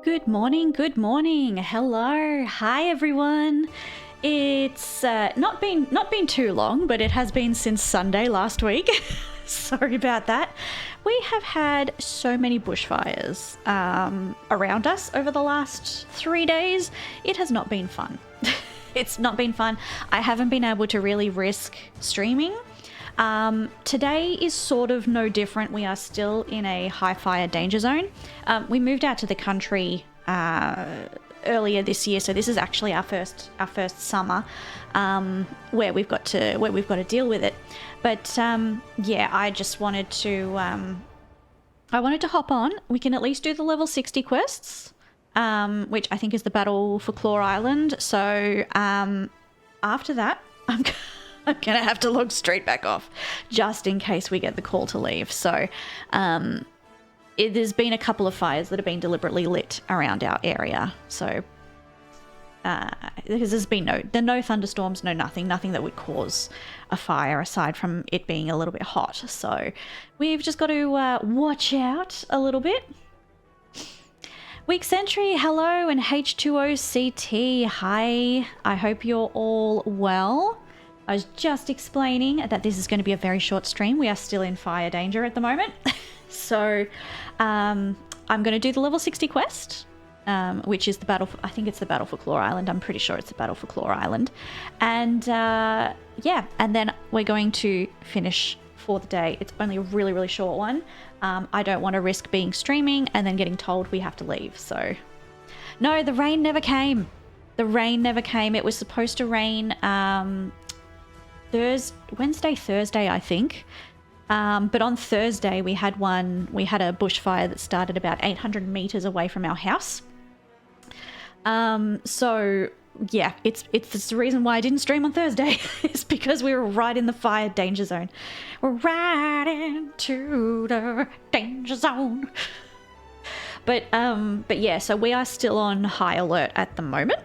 Good morning, hello, hi everyone. It's not been too long, but it has been since Sunday last week. Sorry about that. We have had so many bushfires around us over the last 3 days. It has not been fun. It's not been fun. I haven't been able to really risk streaming. Today is sort of no different. We are still in a high fire danger zone. We moved out to the country earlier this year, so this is actually our first summer where we've got to deal with it. But yeah, I just wanted to hop on. We can at least do the level 60 quests, which I think is the battle for Claw Island. So after that, I'm gonna have to log straight back off just in case we get the call to leave. So there's been a couple of fires that have been deliberately lit around our area. So because there's been no thunderstorms, nothing that would cause a fire aside from it being a little bit hot. So we've just got to watch out a little bit. Week Sentry, hello, and H2OCT, hi. I hope you're all well. I was just explaining that this is going to be a very short stream. We are still in fire danger at the moment. So I'm going to do the level 60 quest, which is the battle for, I think it's the battle for Claw Island. I'm pretty sure it's the battle for Claw Island. And yeah, and then we're going to finish for the day. It's only a really, really short one. I don't want to risk being streaming and then getting told we have to leave. So no, the rain never came. The rain never came. It was supposed to rain Wednesday, Thursday, I think. But on Thursday we had a bushfire that started about 800 meters away from our house. So yeah, it's the reason why I didn't stream on Thursday. It's because we were right in the fire danger zone. We're right into the danger zone. But yeah, so we are still on high alert at the moment.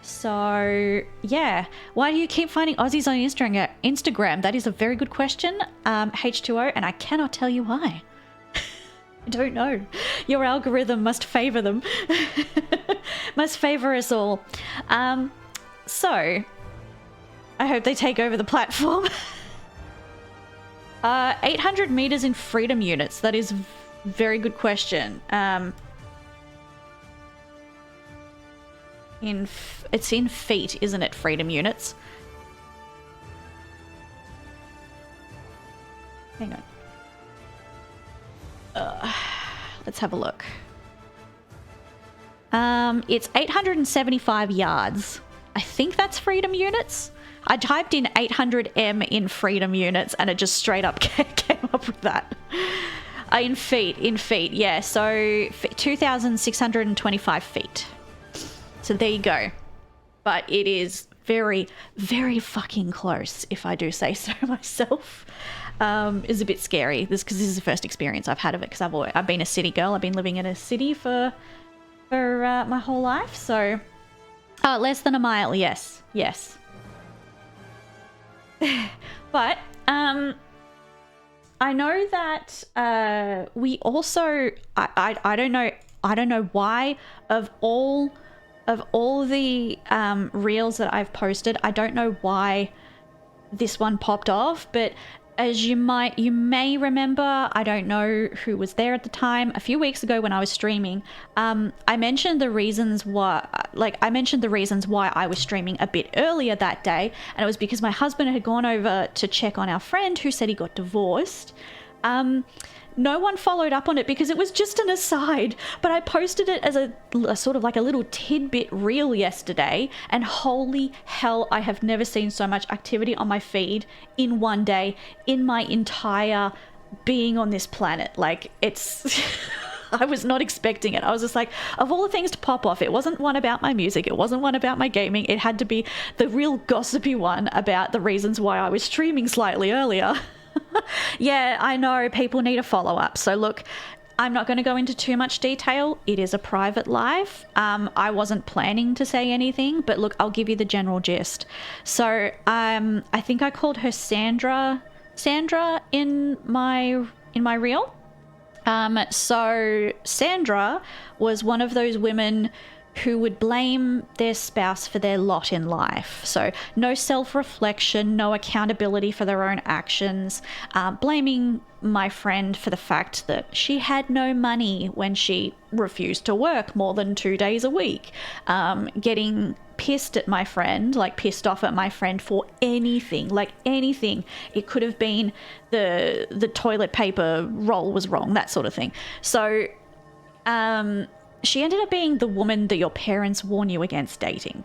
So yeah, why do you keep finding Aussies on Instagram? That is a very good question, H2O, and I cannot tell you why. I don't know. Your algorithm must favor them. Must favor us all. So I hope they take over the platform. 800 meters in freedom units. That is a very good question. It's in feet, isn't it? Freedom units. Hang on. Let's have a look. It's 875 yards. I think that's freedom units. I typed in 800M in freedom units and it just straight up came up with that. In feet, yeah. So 2,625 feet. So there you go. But it is very, very fucking close, if I do say so myself. It's a bit scary. Because this is the first experience I've had of it, because I've been a city girl. I've been living in a city for my whole life. So less than a mile, yes. But I know that we also I don't know why of all the reels that I've posted, I don't know why this one popped off, but as you may remember, I don't know who was there at the time, a few weeks ago when I was streaming, I mentioned the reasons why I was streaming a bit earlier that day, and it was because my husband had gone over to check on our friend who said he got divorced. No one followed up on it because it was just an aside, but I posted it as a sort of like a little tidbit reel yesterday, and holy hell, I have never seen so much activity on my feed in one day in my entire being on this planet. Like, it's I was not expecting it. I was just like, of all the things to pop off, it wasn't one about my music, it wasn't one about my gaming, it had to be the real gossipy one about the reasons why I was streaming slightly earlier. Yeah, I know people need a follow-up. So look, I'm not going to go into too much detail. It is a private live. I wasn't planning to say anything, but look, I'll give you the general gist. So I think I called her Sandra in my reel. So Sandra was one of those women who would blame their spouse for their lot in life. So no self-reflection, no accountability for their own actions, blaming my friend for the fact that she had no money when she refused to work more than 2 days a week, getting pissed at my friend, like pissed off at my friend for anything, like anything. It could have been the toilet paper roll was wrong, that sort of thing. So she ended up being the woman that your parents warn you against dating.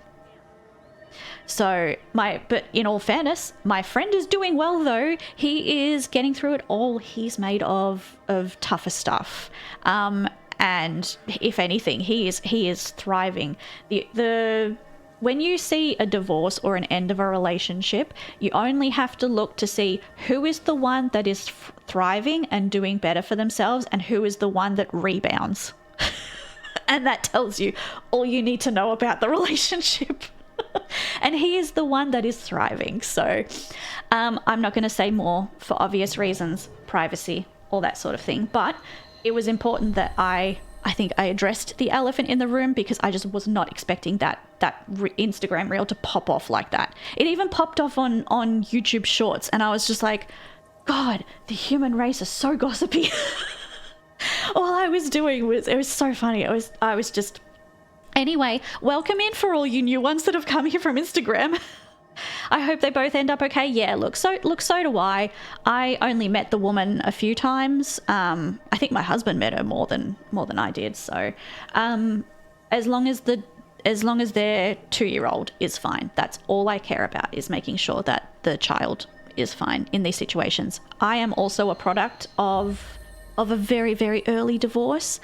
So but in all fairness, my friend is doing well though. He is getting through it all. He's made of tougher stuff. And if anything, he is thriving. When you see a divorce or an end of a relationship, you only have to look to see who is the one that is thriving and doing better for themselves and who is the one that rebounds. And that tells you all you need to know about the relationship. And he is the one that is thriving. So I'm not going to say more for obvious reasons, privacy, all that sort of thing. But it was important that I think I addressed the elephant in the room, because I just was not expecting that Instagram reel to pop off like that. It even popped off on YouTube Shorts, and I was just like, God, the human race is so gossipy. All I was doing was, it was so funny. I was just, anyway, welcome in for all you new ones that have come here from Instagram. I hope they both end up okay. Yeah, look, so do I. I only met the woman a few times. I think my husband met her more than I did. So, as long as their 2-year-old is fine, that's all I care about, is making sure that the child is fine in these situations. I am also a product of a very, very early divorce.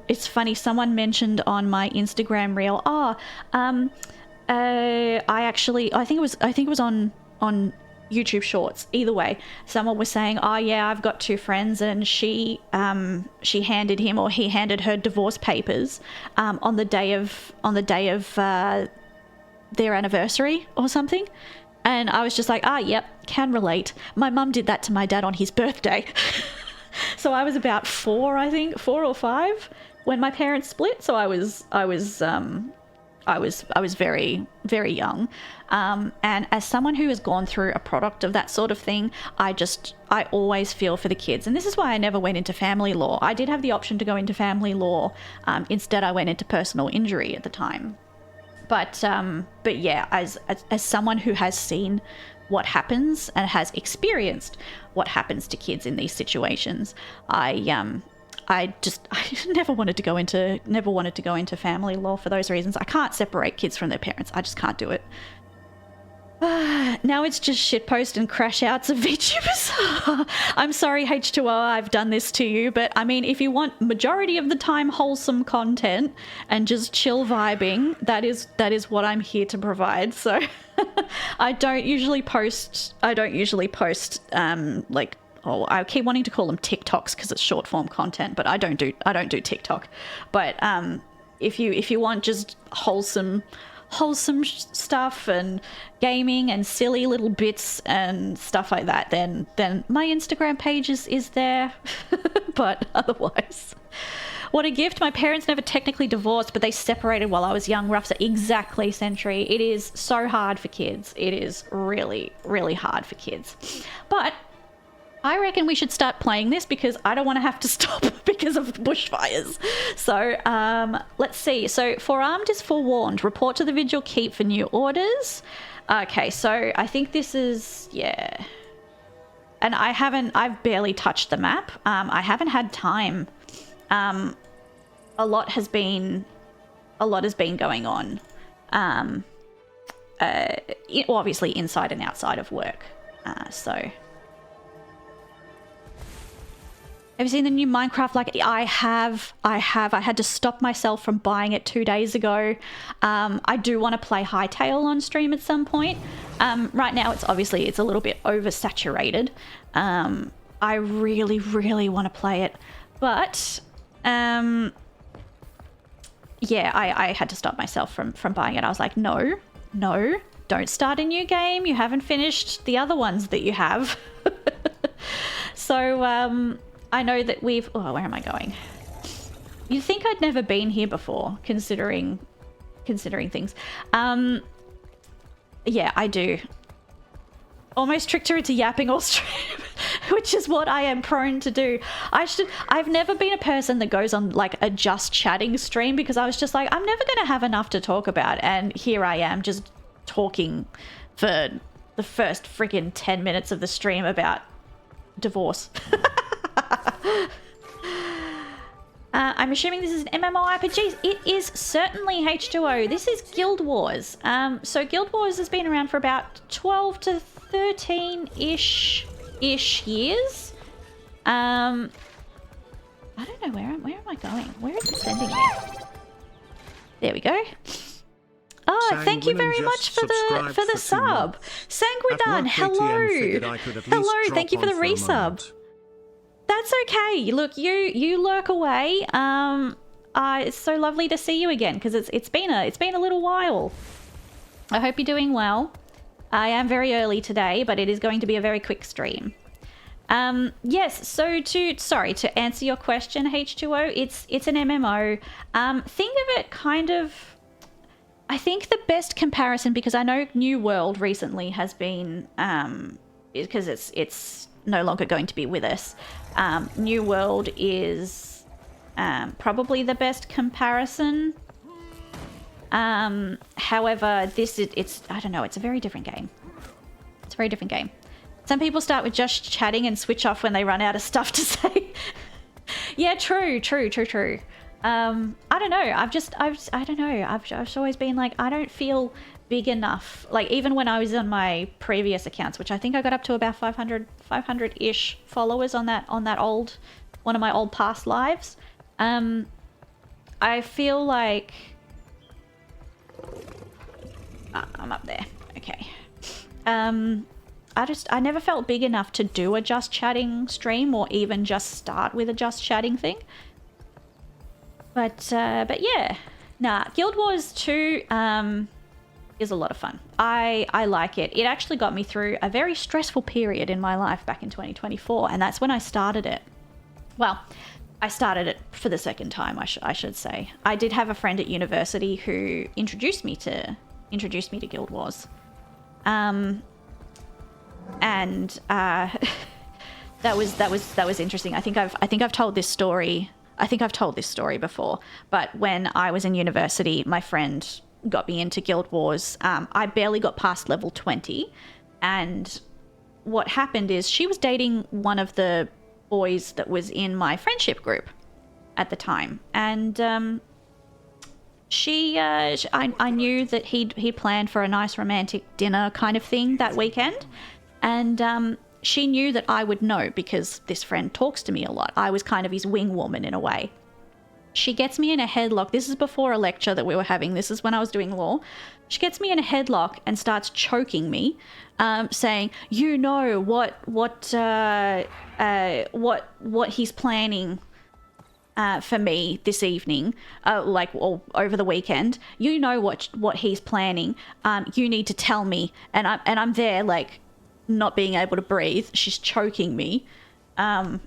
It's funny, someone mentioned on my Instagram reel, I think it was on YouTube Shorts. Either way, someone was saying, "Oh yeah, I've got 2 friends, and she handed him or he handed her divorce papers on the day of their anniversary or something." And I was just like, yep, can relate. My mum did that to my dad on his birthday. So I was about 4 or 5 when my parents split. So I was very, very young. And as someone who has gone through a product of that sort of thing, I always feel for the kids. And this is why I never went into family law. I did have the option to go into family law. Instead, I went into personal injury at the time. But yeah, as someone who has seen what happens and has experienced what happens to kids in these situations, I never wanted to go into family law for those reasons. I can't separate kids from their parents. I just can't do it. Now it's just shitpost and crash outs of VTubers. I'm sorry, H2O, I've done this to you, but I mean, if you want majority of the time wholesome content and just chill vibing, that is what I'm here to provide. So I don't usually post I keep wanting to call them TikToks because it's short form content, but I don't do TikTok. But if you want just wholesome stuff and gaming and silly little bits and stuff like that, then my Instagram page is there. But otherwise, what a gift. My parents never technically divorced, but they separated while I was young. Rough. Exactly, Sentry. It is so hard for kids. It is really, really hard for kids. But I reckon we should start playing this because I don't want to have to stop because of bushfires. So let's see. So forearmed is forewarned. Report to the Vigil Keep for new orders. Okay, so I think this is, yeah. And I've barely touched the map. I haven't had time. A lot has been going on. Obviously inside and outside of work. So. Have you seen the new Minecraft? Like, I have. I had to stop myself from buying it 2 days ago. I do want to play Hightail on stream at some point. Right now, it's a little bit oversaturated. I really, really want to play it. But, yeah, I had to stop myself from buying it. I was like, no, don't start a new game. You haven't finished the other ones that you have. So, I know that we've... Oh, where am I going? You'd think I'd never been here before, considering things. Yeah, I do. Almost tricked her into yapping all stream, which is what I am prone to do. I've never been a person that goes on like a just chatting stream because I was just like, I'm never going to have enough to talk about. And here I am just talking for the first freaking 10 minutes of the stream about divorce. I'm assuming this is an MMORPG. It is certainly H2O. This is Guild Wars. So Guild Wars has been around for about 12 to 13-ish years. I don't know where am I going? Where is it sending me? There we go. Oh, thank you very much for the sub. Sanguidan, hello. Hello, thank you for the resub. That's okay. Look, you lurk away. It's so lovely to see you again because it's been a little while. I hope you're doing well. I am very early today, but it is going to be a very quick stream. Yes, so to answer your question, H2O, it's an MMO. Think of it kind of, I think the best comparison, because I know New World recently has been, because it's no longer going to be with us. New World is probably the best comparison. However, it's I don't know, it's a very different game. It's a very different game. Some people start with just chatting and switch off when they run out of stuff to say. Yeah, true. I don't know. I don't know. I've always been like, I don't feel big enough. Like, even when I was on my previous accounts, which I think I got up to about 500-ish followers on that old, one of my old past lives. I feel like I'm up there. Okay. I never felt big enough to do a just chatting stream or even just start with a just chatting thing. But yeah, nah, Guild Wars 2 is a lot of fun. I like it. It actually got me through a very stressful period in my life back in 2024, and that's when I started it. Well, I started it for the second time, I should say. I did have a friend at university who introduced me to Guild Wars. And that was interesting. I think I've told this story. I think I've told this story before, but when I was in university, my friend got me into Guild Wars. I barely got past level 20, and what happened is she was dating one of the boys that was in my friendship group at the time, and I knew that he planned for a nice romantic dinner kind of thing that weekend, and she knew that I would know because this friend talks to me a lot. I was kind of his wing woman in a way. She gets me in a headlock. This is before a lecture that we were having. This is when I was doing law. She gets me in a headlock and starts choking me, saying, "You know what he's planning for me this evening, over the weekend. You know what he's planning. You need to tell me." And I'm there like, not being able to breathe. She's choking me. And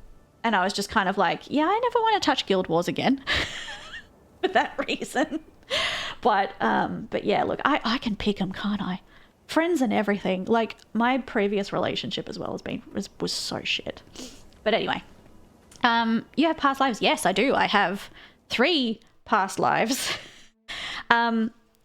I was just kind of like, yeah, I never want to touch Guild Wars again for that reason. But yeah, look, I can pick them, can't I? Friends and everything. Like, my previous relationship as well was so shit. But anyway, you have past lives? Yes, I do. I have 3 past lives.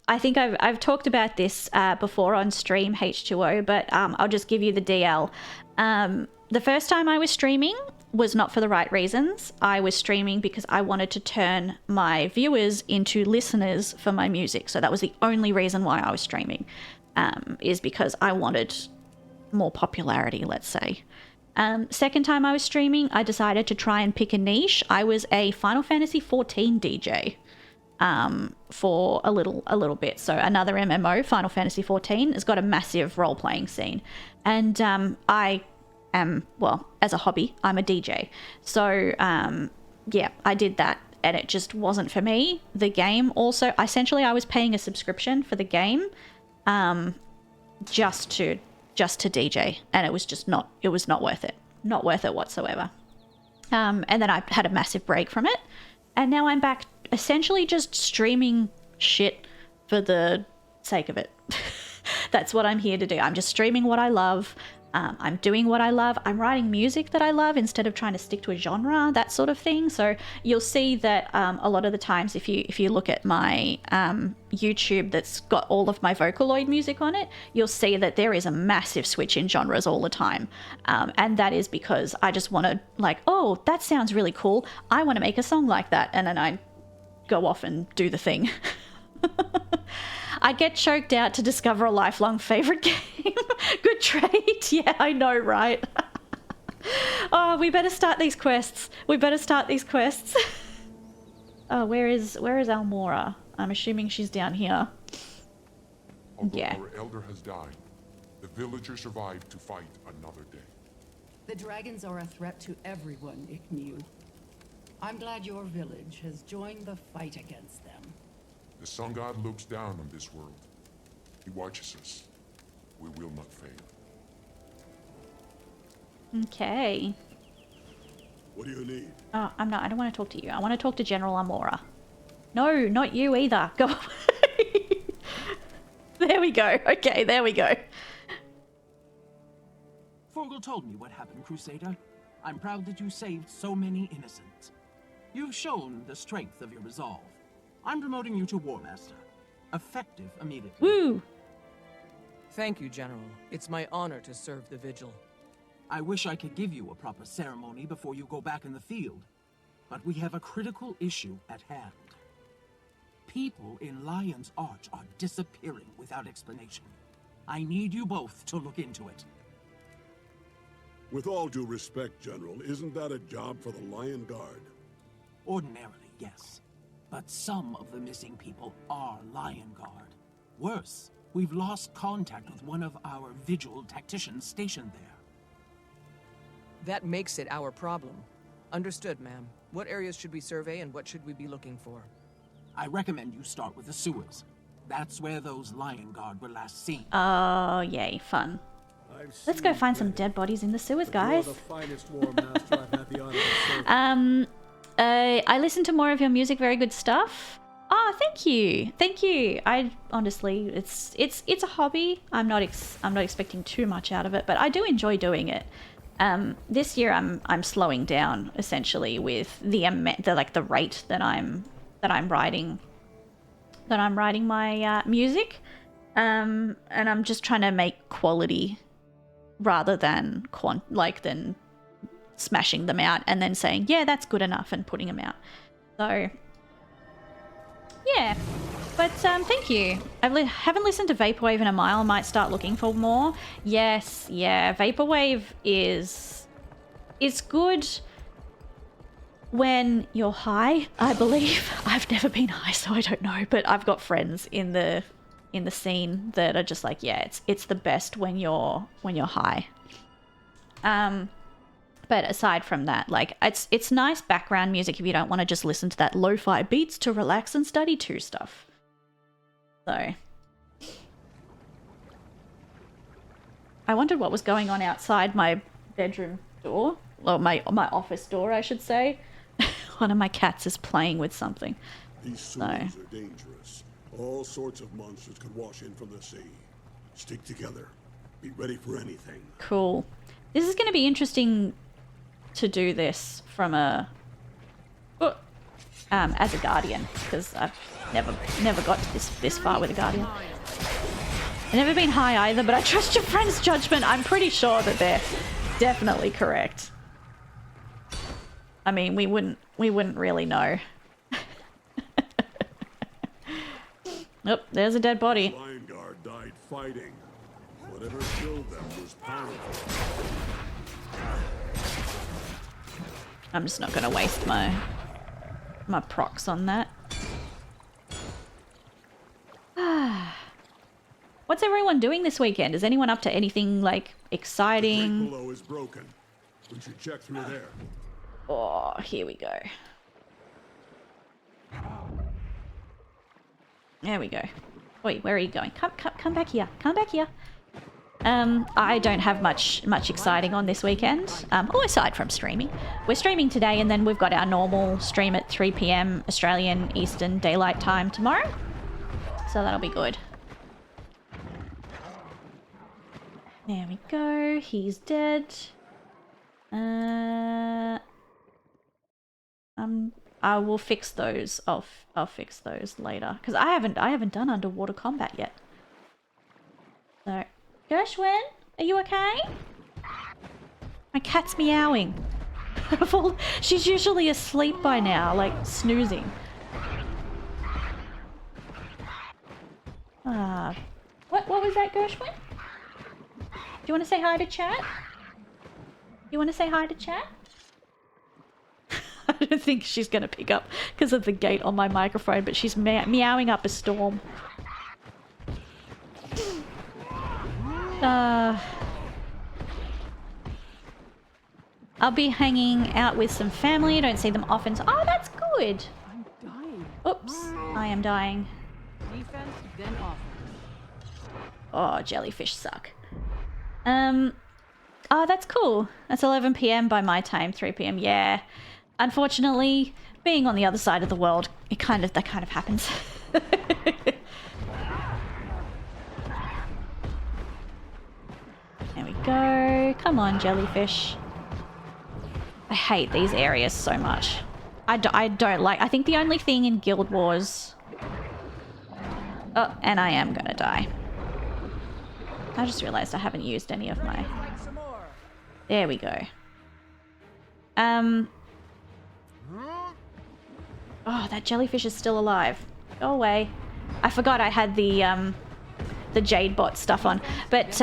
I think I've talked about this before on stream, H2O, but I'll just give you the DL. The first time I was streaming was not for the right reasons. I was streaming because I wanted to turn my viewers into listeners for my music. So that was the only reason why I was streaming, is because I wanted more popularity, let's say. Second time I was streaming, I decided to try and pick a niche. I was a Final Fantasy 14 DJ. For a little bit. So another MMO, Final Fantasy 14, has got a massive role-playing scene. And I am, well, as a hobby, I'm a DJ. So, yeah, I did that, and it just wasn't for me. The game also, essentially, I was paying a subscription for the game just to DJ, and it was just not worth it. Not worth it whatsoever. And then I had a massive break from it. And now I'm back essentially just streaming shit for the sake of it. That's what I'm here to do. I'm just streaming what I love. I'm doing what I love. I'm writing music that I love instead of trying to stick to a genre, that sort of thing. So you'll see that a lot of the times if you look at my YouTube that's got all of my Vocaloid music on it, you'll see that there is a massive switch in genres all the time. And that is because I just want to like, oh, that sounds really cool. I want to make a song like that. And then I go off and do the thing. I get choked out to discover a lifelong favorite game. Good trait. Yeah, I know, right? Oh, we better start these quests. We better start these quests. Oh, where is Almora? I'm assuming she's down here. Although Yeah. our elder has died, the villagers survived to fight another day. The dragons are a threat to everyone, Ickmew. I'm glad your village has joined the fight against them. The sun god looks down on this world. He watches us. We will not fail. Okay. What do you need? Oh, I don't want to talk to you. I want to talk to General Almora. No, not you either. Go away. There we go. Okay, there we go. Forgel told me what happened, Crusader. I'm proud that you saved so many innocents. You've shown the strength of your resolve. I'm promoting you to War Master. Effective immediately. Woo! Thank you, General. It's my honor to serve the Vigil. I wish I could give you a proper ceremony before you go back in the field, but we have a critical issue at hand. People in Lion's Arch are disappearing without explanation. I need you both to look into it. With all due respect, General, isn't that a job for the Lion Guard? Ordinarily, yes. But some of the missing people are Lion Guard. Worse, we've lost contact with one of our Vigil tacticians stationed there. That makes it our problem. Understood, ma'am. What areas should we survey and what should we be looking for? I recommend you start with the sewers. That's where those Lion Guard were last seen. Oh, yay, fun. Let's go find some dead bodies in the sewers, guys. You're the finest war master I've had the honor of serving. I listened to more of your music. Very good stuff. Oh, thank you, thank you. I honestly, it's a hobby. I'm not expecting too much out of it, but I do enjoy doing it. This year I'm slowing down essentially with the rate that I'm writing my music, and I'm just trying to make quality rather than than smashing them out and then saying, yeah, that's good enough and putting them out. So, yeah. But thank you. Haven't listened to Vaporwave in a while. I might start looking for more. Yes, yeah. Vaporwave is good when you're high, I believe. I've never been high, so I don't know. But I've got friends in the scene that are just like, yeah, it's the best when you're high. But aside from that, like it's nice background music if you don't want to just listen to that lo-fi beats to relax and study to stuff. So I wondered what was going on outside my bedroom door, or my office door, I should say. One of my cats is playing with something. These sewers are dangerous. All sorts of monsters could wash in from the sea. Stick together. Be ready for anything. Cool. This is going to be interesting to do this from as a guardian, because I've never got to this far with a guardian. I've never been high either, but I trust your friend's judgment. I'm pretty sure that they're definitely correct. I mean, we wouldn't really know. Nope, there's a dead body. Lion Guard died fighting. Whatever killed them was powerful. I'm just not going to waste my procs on that. What's everyone doing this weekend? Is anyone up to anything like The exciting? grate below is broken. We should check through there. Oh, here we go. There we go. Wait, where are you going? Come back here. Come back here. I don't have much exciting on this weekend. Aside from streaming. We're streaming today, and then we've got our normal stream at 3 p.m. Australian Eastern Daylight Time tomorrow. So that'll be good. There we go. He's dead. I will fix those. I'll fix those later because I haven't done underwater combat yet. So, Gershwin, are you okay? My cat's meowing. She's usually asleep by now, like snoozing. What was that, Gershwin? Do you want to say hi to chat? You want to say hi to chat? I don't think she's going to pick up because of the gate on my microphone, but she's meowing up a storm. I'll be hanging out with some family. I don't see them often. So oh, that's good. I'm dying. Oops, I am dying. Defense, then offense. Oh, jellyfish suck. Oh, that's cool. That's 11 p.m. by my time, 3 p.m. Yeah. Unfortunately, being on the other side of the world, that kind of happens. There we go. Come on, jellyfish. I hate these areas so much. I don't like... I think the only thing in Guild Wars... Oh, and I am gonna die. I just realized I haven't used any of my... There we go. Oh, that jellyfish is still alive. Go away. I forgot I had the Jade bot stuff on. But,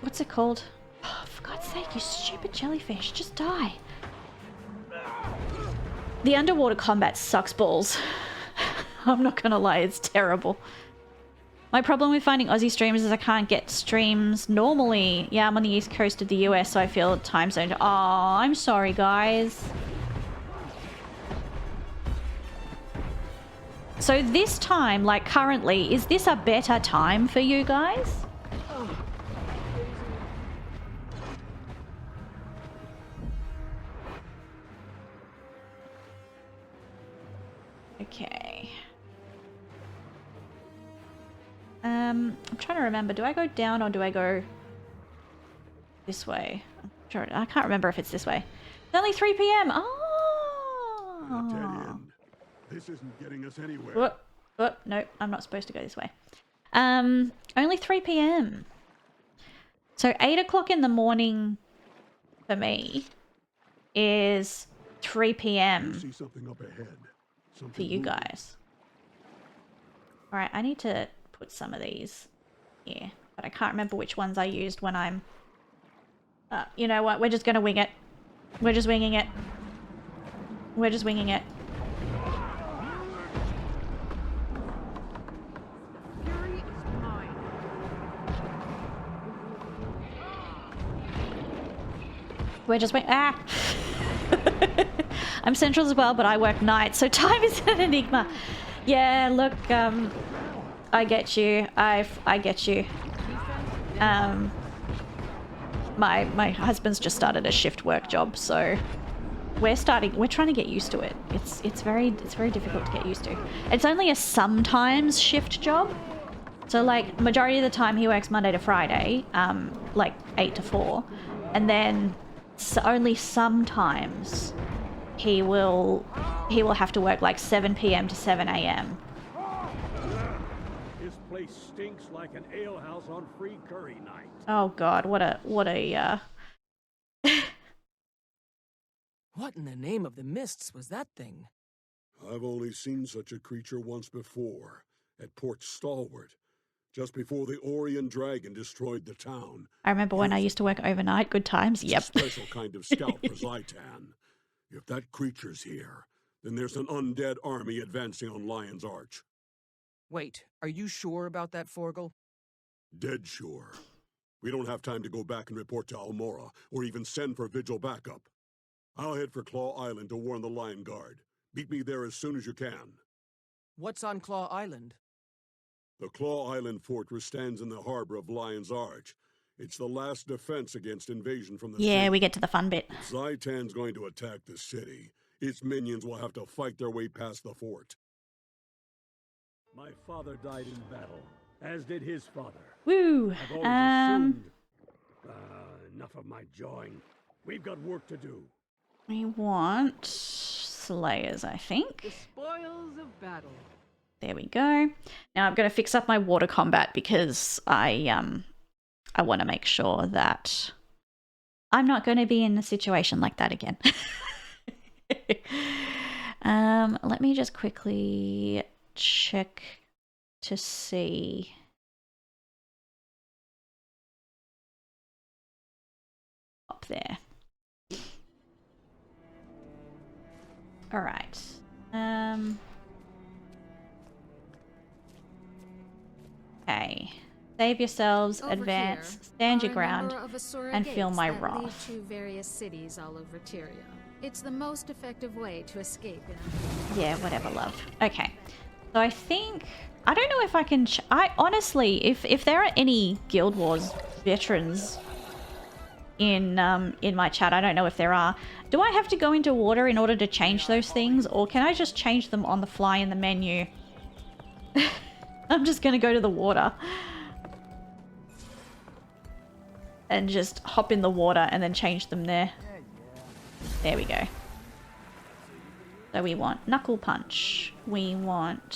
what's it called? Oh, for God's sake, you stupid jellyfish. Just die. The underwater combat sucks balls. I'm not gonna lie, it's terrible. My problem with finding Aussie streamers is I can't get streams normally. Yeah, I'm on the east coast of the US, so I feel time zone. Oh, I'm sorry, guys. So this time, like currently, is this a better time for you guys? Okay. I'm trying to remember. Do I go down or do I go this way? I can't remember if it's this way. It's only 3 p.m. Oh. Dead end. This isn't getting us anywhere. Whoop. Nope, I'm not supposed to go this way. Only 3 p.m. So 8 o'clock in the morning for me is 3 p.m. See something up ahead. Something for you moving. guys. All right, I need to put some of these here, but I can't remember which ones I used when I'm... you know what? We're just gonna wing it. We're just winging it. We're just winging it. Fury is mine. We're just wing... Ah! I'm central as well, but I work nights, so time is an enigma. Yeah, look, I get you. I get you. My husband's just started a shift work job, so we're trying to get used to it. It's very difficult to get used to. It's only a sometimes shift job. So like majority of the time he works Monday to Friday, like 8 to 4, and then only sometimes he will have to work like 7 p.m. to 7 a.m. This place stinks like an alehouse on free curry night. Oh God, what a What in the name of the mists was that thing? I've only seen such a creature once before, at Port Stalwart, just before the Orion Dragon destroyed the town. I remember when I used to work overnight. Good times. Yep. It's a special kind of scout for Zaitan. If that creature's here, then there's an undead army advancing on Lion's Arch. Wait, are you sure about that, Forgel? Dead sure. We don't have time to go back and report to Almora, or even send for Vigil backup. I'll head for Claw Island to warn the Lion Guard. Meet me there as soon as you can. What's on Claw Island? The Claw Island fortress stands in the harbor of Lion's Arch. It's the last defense against invasion from the city. Yeah, we get to the fun bit. If Zaitan's going to attack the city, its minions will have to fight their way past the fort. My father died in battle, as did his father. Woo! I've always assumed. Enough of my jawing. We've got work to do. We want Slayers, I think. The spoils of battle. There we go. Now I'm going to fix up my water combat because I want to make sure that I'm not going to be in a situation like that again. Let me just quickly check to see. Up there. All right. Okay. Save yourselves, Over advance, here stand your are a ground, number of Asura and feel gates my that lead wrath. to various cities all over Tyria. It's the most effective way to escape in Yeah, whatever, love. Okay. So I think I don't know if I can. I honestly, if there are any Guild Wars veterans in my chat, I don't know if there are. Do I have to go into water in order to change those things, or can I just change them on the fly in the menu? I'm just gonna go to the water and just hop in the water and then change them there. There we go. So we want Knuckle Punch. We want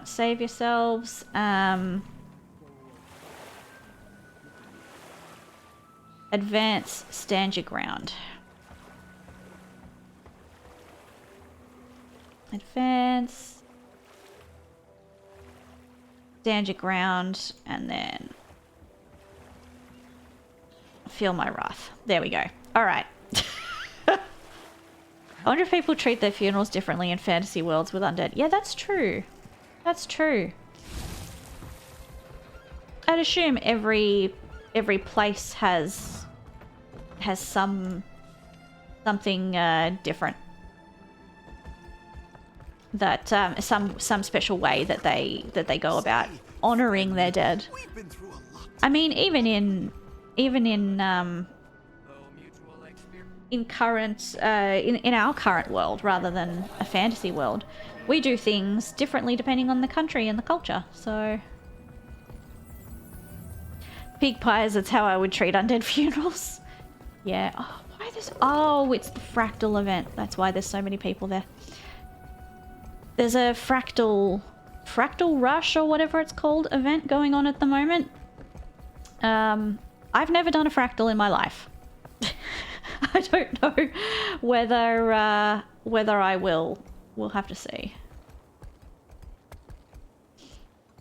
Save Yourselves. Advance, Stand Your Ground. Advance, stand your ground, and then feel my wrath. There we go. All right. I wonder if people treat their funerals differently in fantasy worlds with undead. Yeah, that's true. That's true. I'd assume every place has something different. That some special way that they go about honoring their dead. I mean, even in current in our current world, rather than a fantasy world, we do things differently depending on the country and the culture. So, pig pies. That's how I would treat undead funerals. Yeah. Oh, why this? Oh, it's the fractal event. That's why there's so many people there. There's a fractal rush or whatever it's called event going on at the moment. I've never done a fractal in my life. I don't know whether I will. We'll have to see.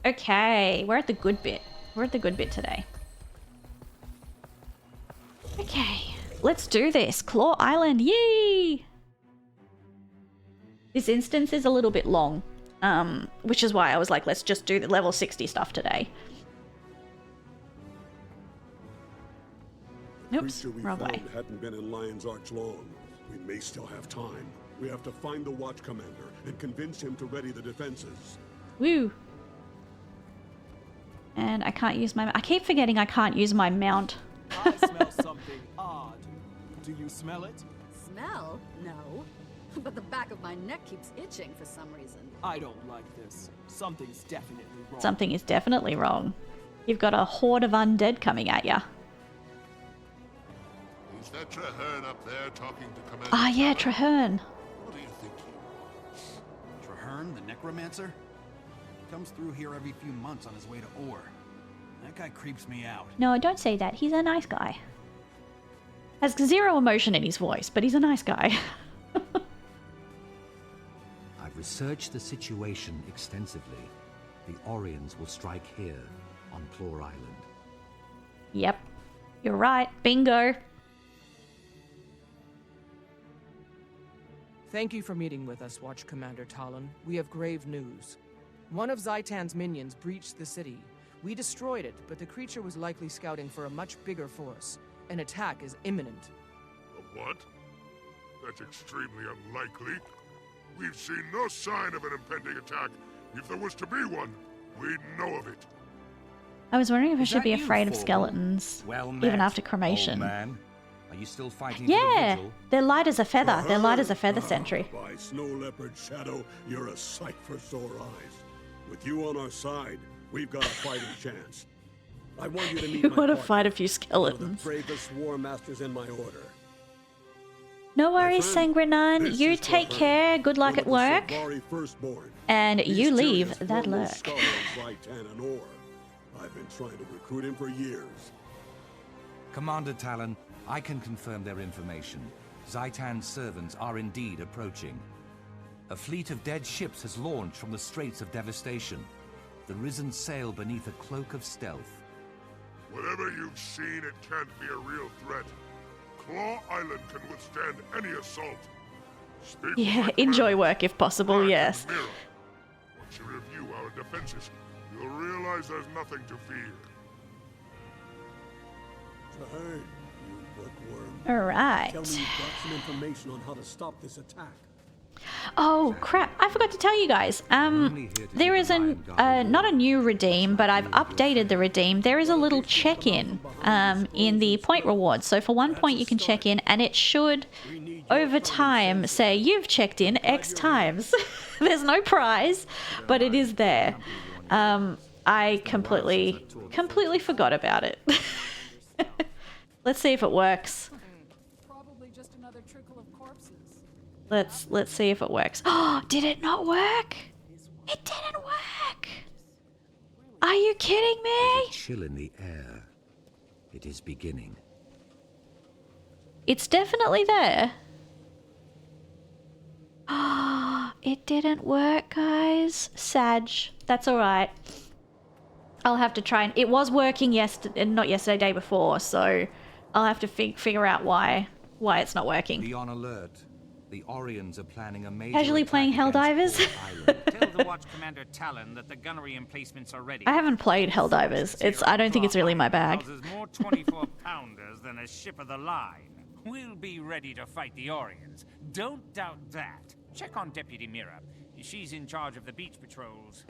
Okay, we're at the good bit. We're at the good bit today. Okay, let's do this. Claw Island, yay! This instance is a little bit long, which is why I was like, let's just do the level 60 stuff today. Oops, wrong way. Hadn't been in Lion's Arch long. We may still have time. We have to find the Watch Commander and convince him to ready the defenses. Woo! And I can't use my... I keep forgetting I can't use my mount. I smell something odd. Do you smell it? Smell? No. But the back of my neck keeps itching for some reason. I don't like this. Something's definitely wrong. Something is definitely wrong. You've got a horde of undead coming at ya. Is that Traherne up there talking to Commander? Ah, yeah, Talon? Traherne. What do you think he is? Traherne, the necromancer? Comes through here every few months on his way to Ore. That guy creeps me out. No, don't say that. He's a nice guy. Has zero emotion in his voice, but he's a nice guy. I've researched the situation extensively. The Orions will strike here, on Claw Island. Yep. You're right. Bingo. Thank you for meeting with us, Watch Commander Talon. We have grave news. One of Zaitan's minions breached the city. We destroyed it, but the creature was likely scouting for a much bigger force. An attack is imminent. A what? That's extremely unlikely. We've seen no sign of an impending attack. If there was to be one, we'd know of it. I was wondering if I Is should that be you, afraid of Formal? skeletons, Well even met, after cremation. old man. Are you still fighting for the Yeah, vigil? they're light as a feather. They're light as a feather sentry. By Snow Leopard Shadow, you're a sight for sore eyes. With you on our side, we've got a fighting chance. I want you to meet You my want to partner, fight a few one of skeletons. the bravest war masters in my order. No worries, friend, Sangrenan. this You is take Bushfire, care. Good luck one at of the work. Sylvari firstborn. And He's you leave Tyrion's that foremost lurk. scholar in Zhaitan and Or. I've been trying to recruit him for years. Commander Talon, I can confirm their information. Zaitan's servants are indeed approaching. A fleet of dead ships has launched from the Straits of Devastation. The Risen sail beneath a cloak of stealth. Whatever you've seen, it can't be a real threat. Claw Island can withstand any assault. Speak with Yeah, my enjoy commander, work if possible, Brad yes. and Mira. Once you review our defenses, you'll realize there's nothing to fear. Hey, you bookworm. Alright. Tell me you've got some information on how to stop this attack. Oh crap, I forgot to tell you guys. There is not a new redeem, but I've updated the redeem. There is a little check-in in the point rewards. So for 1 point you can check in, and it should over time say you've checked in X times. There's no prize, but it is there. I completely forgot about it. Let's see if it works. Probably just another trickle of corpses. Let's see if it works. Oh, did it not work? It didn't work. Are you kidding me? Chill in the air. It is beginning. It's definitely there. Ah, it didn't work, guys. Sag. That's all right. I'll have to try and... It was working yesterday, not yesterday, day before, so I'll have to figure out why it's not working. Be on alert. The Orions are planning a major Casually attack playing against Helldivers? Port Island. Tell the Watch Commander Talon that the gunnery emplacements are ready. I haven't played Helldivers. I don't think it's really my bag. Houses more 24-pounders than a ship of the line. We'll be ready to fight the Orions. Don't doubt that. Check on Deputy Mira. She's in charge of the beach patrols.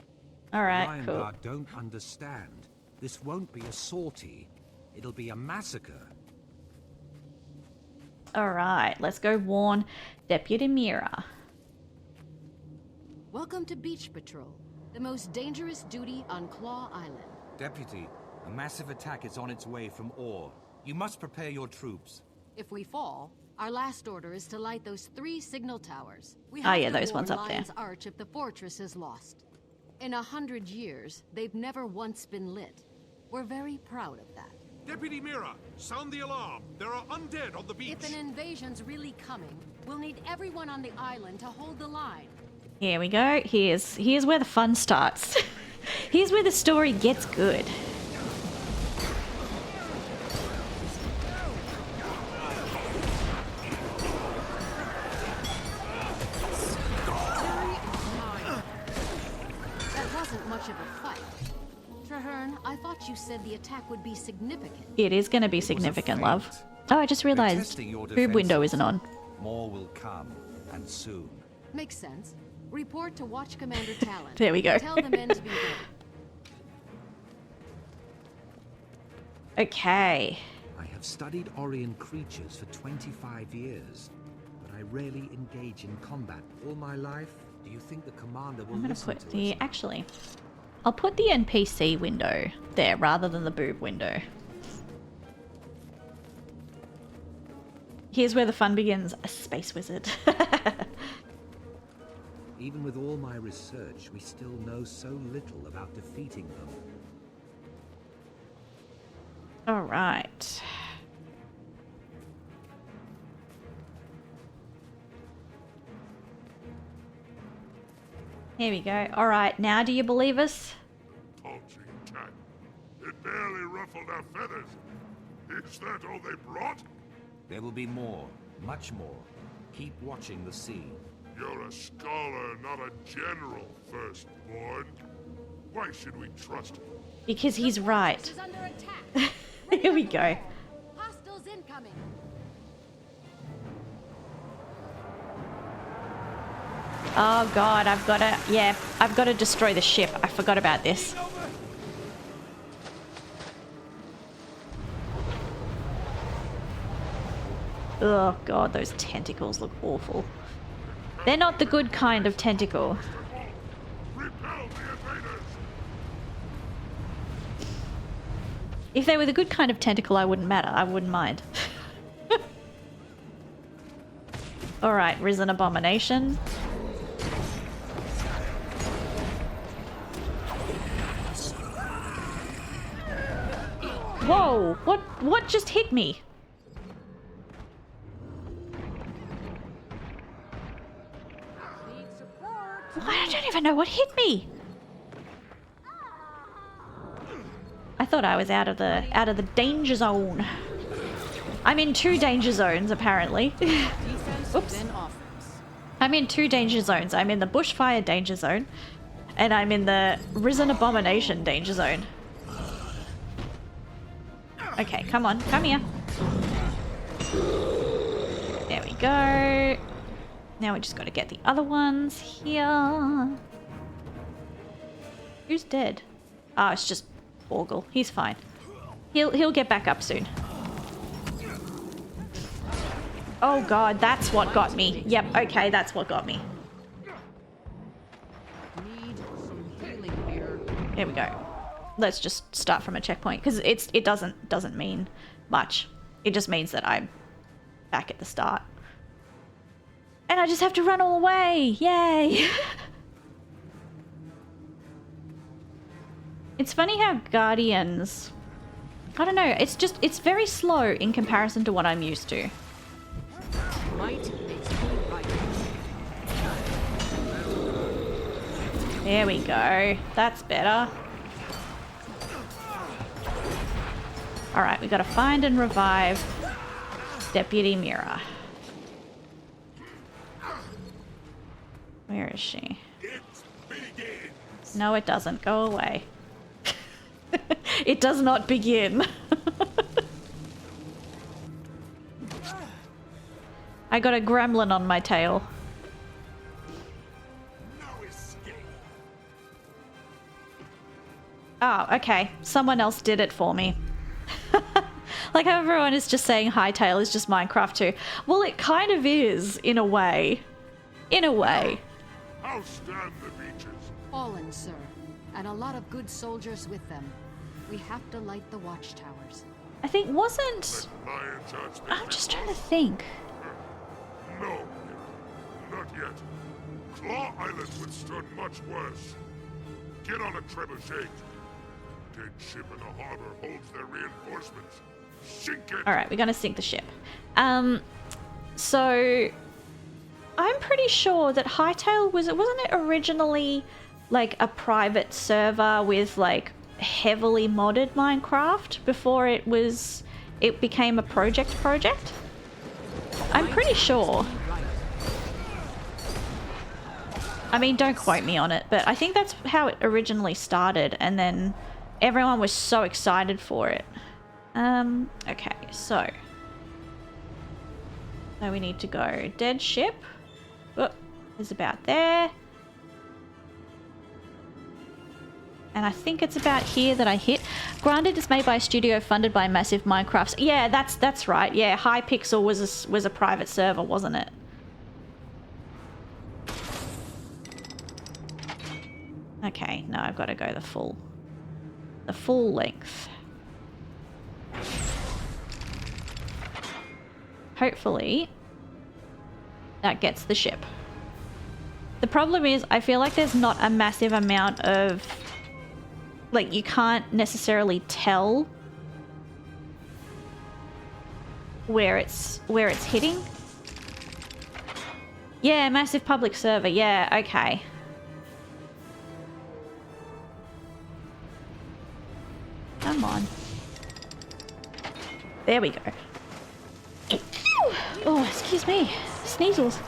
All right, Lion cool. Guard don't understand. This won't be a sortie. It'll be a massacre. All right, let's go warn Deputy Mira. Welcome to Beach Patrol, the most dangerous duty on Claw Island. Deputy, a massive attack is on its way from Or. You must prepare your troops. If we fall, our last order is to light those 3 signal towers. We Oh, yeah, to those warn ones up there. Lion's Arch if the fortress is lost. In 100 years, they've never once been lit. We're very proud of that. Deputy Mira, sound the alarm. There are undead on the beach. If an invasion's really coming, we'll need everyone on the island to hold the line. Here we go. Here's where the fun starts. Here's where the story gets good. That wasn't much of a fight. Traherne, I thought you said the attack would be significant. It is going to be significant, love. Oh, I just realized testing your boob window defenses. isn't on. More will come, and soon. Makes sense. Report to Watch Commander Talon. There we go. Tell the men to be ready. Okay. I have studied Orion creatures for 25 years, but I rarely engage in combat all my life. Do you think the commander will I'm going to listen put to the... us? Actually, I'll put the NPC window there rather than the boob window. Here's where the fun begins. A space wizard. Even with all my research, we still know so little about defeating them. All right. Here we go. All right, now do you believe us? Paltry attack. It barely ruffled our feathers. Is that all they brought? There will be more, much more. Keep watching the sea. You're a scholar, not a general, firstborn. Why should we trust you? Because he's right. Is under attack. Here we go. Hostiles incoming. Oh god, I've got to... Yeah, I've got to destroy the ship. I forgot about this. Oh god, those tentacles look awful. They're not the good kind of tentacle. If they were the good kind of tentacle, I wouldn't matter. I wouldn't mind. Alright, Risen Abomination. Whoa! What just hit me? I don't even know what hit me. I thought I was out of the danger zone. I'm in 2 danger zones apparently. Oops. I'm in 2 danger zones. I'm in the Bushfire danger zone and I'm in the Risen Abomination danger zone. Okay, come on, come here. There we go. Now we just got to get the other ones here. Who's dead? Oh, it's just Borgle. He's fine. He'll get back up soon. Oh god, that's what got me. Yep, okay, that's what got me. Need some healing here. There we go. Let's just start from a checkpoint because it doesn't mean much. It just means that I'm back at the start. And I just have to run all the way. Yay! It's funny how Guardians... I don't know, it's very slow in comparison to what I'm used to. There we go. That's better. Alright, we gotta find and revive Deputy Mira. Where is she? No, it doesn't. Go away. It does not begin. I got a gremlin on my tail. Oh, okay. Someone else did it for me. Like how everyone is just saying Hightail is just Minecraft too. Well, it kind of is, in a way. In a way. How stand the beaches? Fallen, sir. And a lot of good soldiers with them. We have to light the watchtowers. I think wasn't... I'm just trying to think. No, not yet. Claw Island withstood much worse. Get on a trebuchet. Dead ship in the harbor holds their reinforcements. Sink it. Alright, we're gonna sink the ship. So... I'm pretty sure that Hightail wasn't it originally like a private server with like heavily modded Minecraft before it became a project? I'm pretty sure. I mean, don't quote me on it, but I think that's how it originally started and then everyone was so excited for it. Okay, so we need to go dead ship. Oh, it's about there. And I think it's about here that I hit. Granted, it's made by a studio funded by Massive Minecraft. Yeah, that's right. Yeah, Hypixel was a private server, wasn't it? Okay, now I've got to go the full length. Hopefully that gets the ship. The problem is I feel like there's not a massive amount of, like, you can't necessarily tell where it's hitting. Yeah, massive public server. Yeah, okay. Come on. There we go. Oh, excuse me. Sneezels.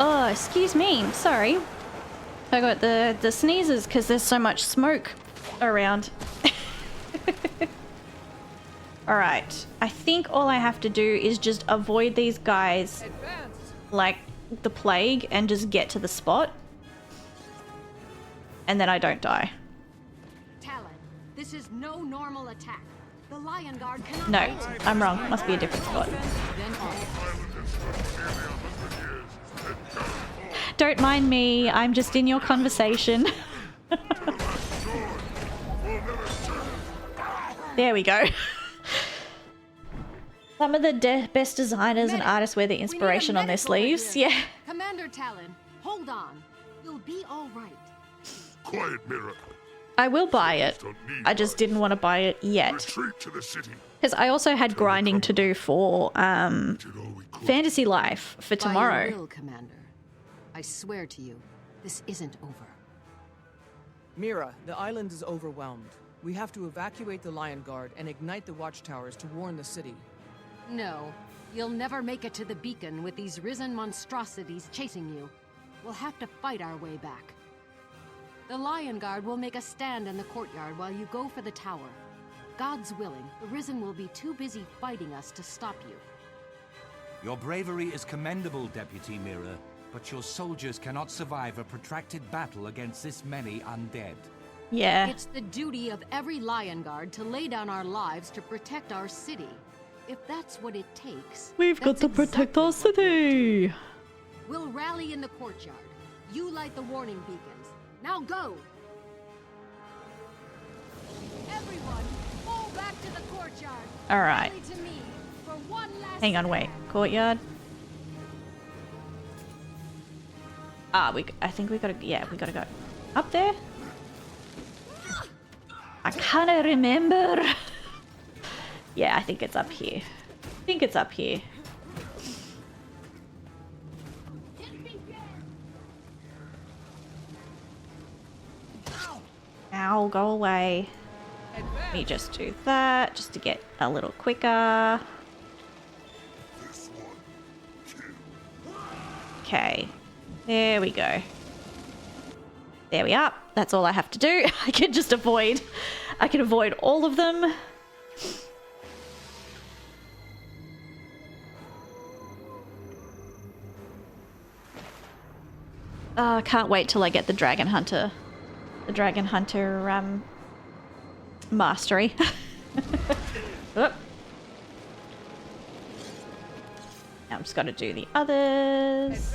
Oh, excuse me. Sorry. I got the sneezes because there's so much smoke around. Alright. I think all I have to do is just avoid these guys like the plague and just get to the spot. And then I don't die. Talon, this is no normal attack. The Lion Guard cannot... No, I'm wrong. Must be a different spot. Don't mind me. I'm just in your conversation. There we go. Some of the best designers and artists wear the inspiration on their sleeves. Yeah. Commander Talon, hold on. You'll be all right. Quiet, Mira. I will buy it. I just didn't want to buy it yet. Retreat to the city. Because I also had grinding to do for Fantasy Life for tomorrow. By your will, Commander. I swear to you, this isn't over. Mira, the island is overwhelmed. We have to evacuate the Lion Guard and ignite the watchtowers to warn the city. No, you'll never make it to the beacon with these risen monstrosities chasing you. We'll have to fight our way back. The Lion Guard will make a stand in the courtyard while you go for the tower. God's willing, the Risen will be too busy fighting us to stop you. Your bravery is commendable, Deputy Mira, but your soldiers cannot survive a protracted battle against this many undead. Yeah. It's the duty of every Lion Guard to lay down our lives to protect our city. If that's what it takes... We've got to protect our city! We'll rally in the courtyard. You light the warning beacons. Now go! Everyone, fall back to the courtyard. Alright. Rally to me for one last Hang on, wait. Courtyard? Ah, I think we gotta, yeah, we gotta go up there? I kinda remember. Yeah, I think it's up here. I think it's up here. Ow, go away. Let me just do that, just to get a little quicker. Okay, there we go. There we are. That's all I have to do. I can just avoid. I can avoid all of them. I can't wait till I get the Dragon Hunter. The Dragon Hunter mastery. Oop. Now I'm just got to do the others.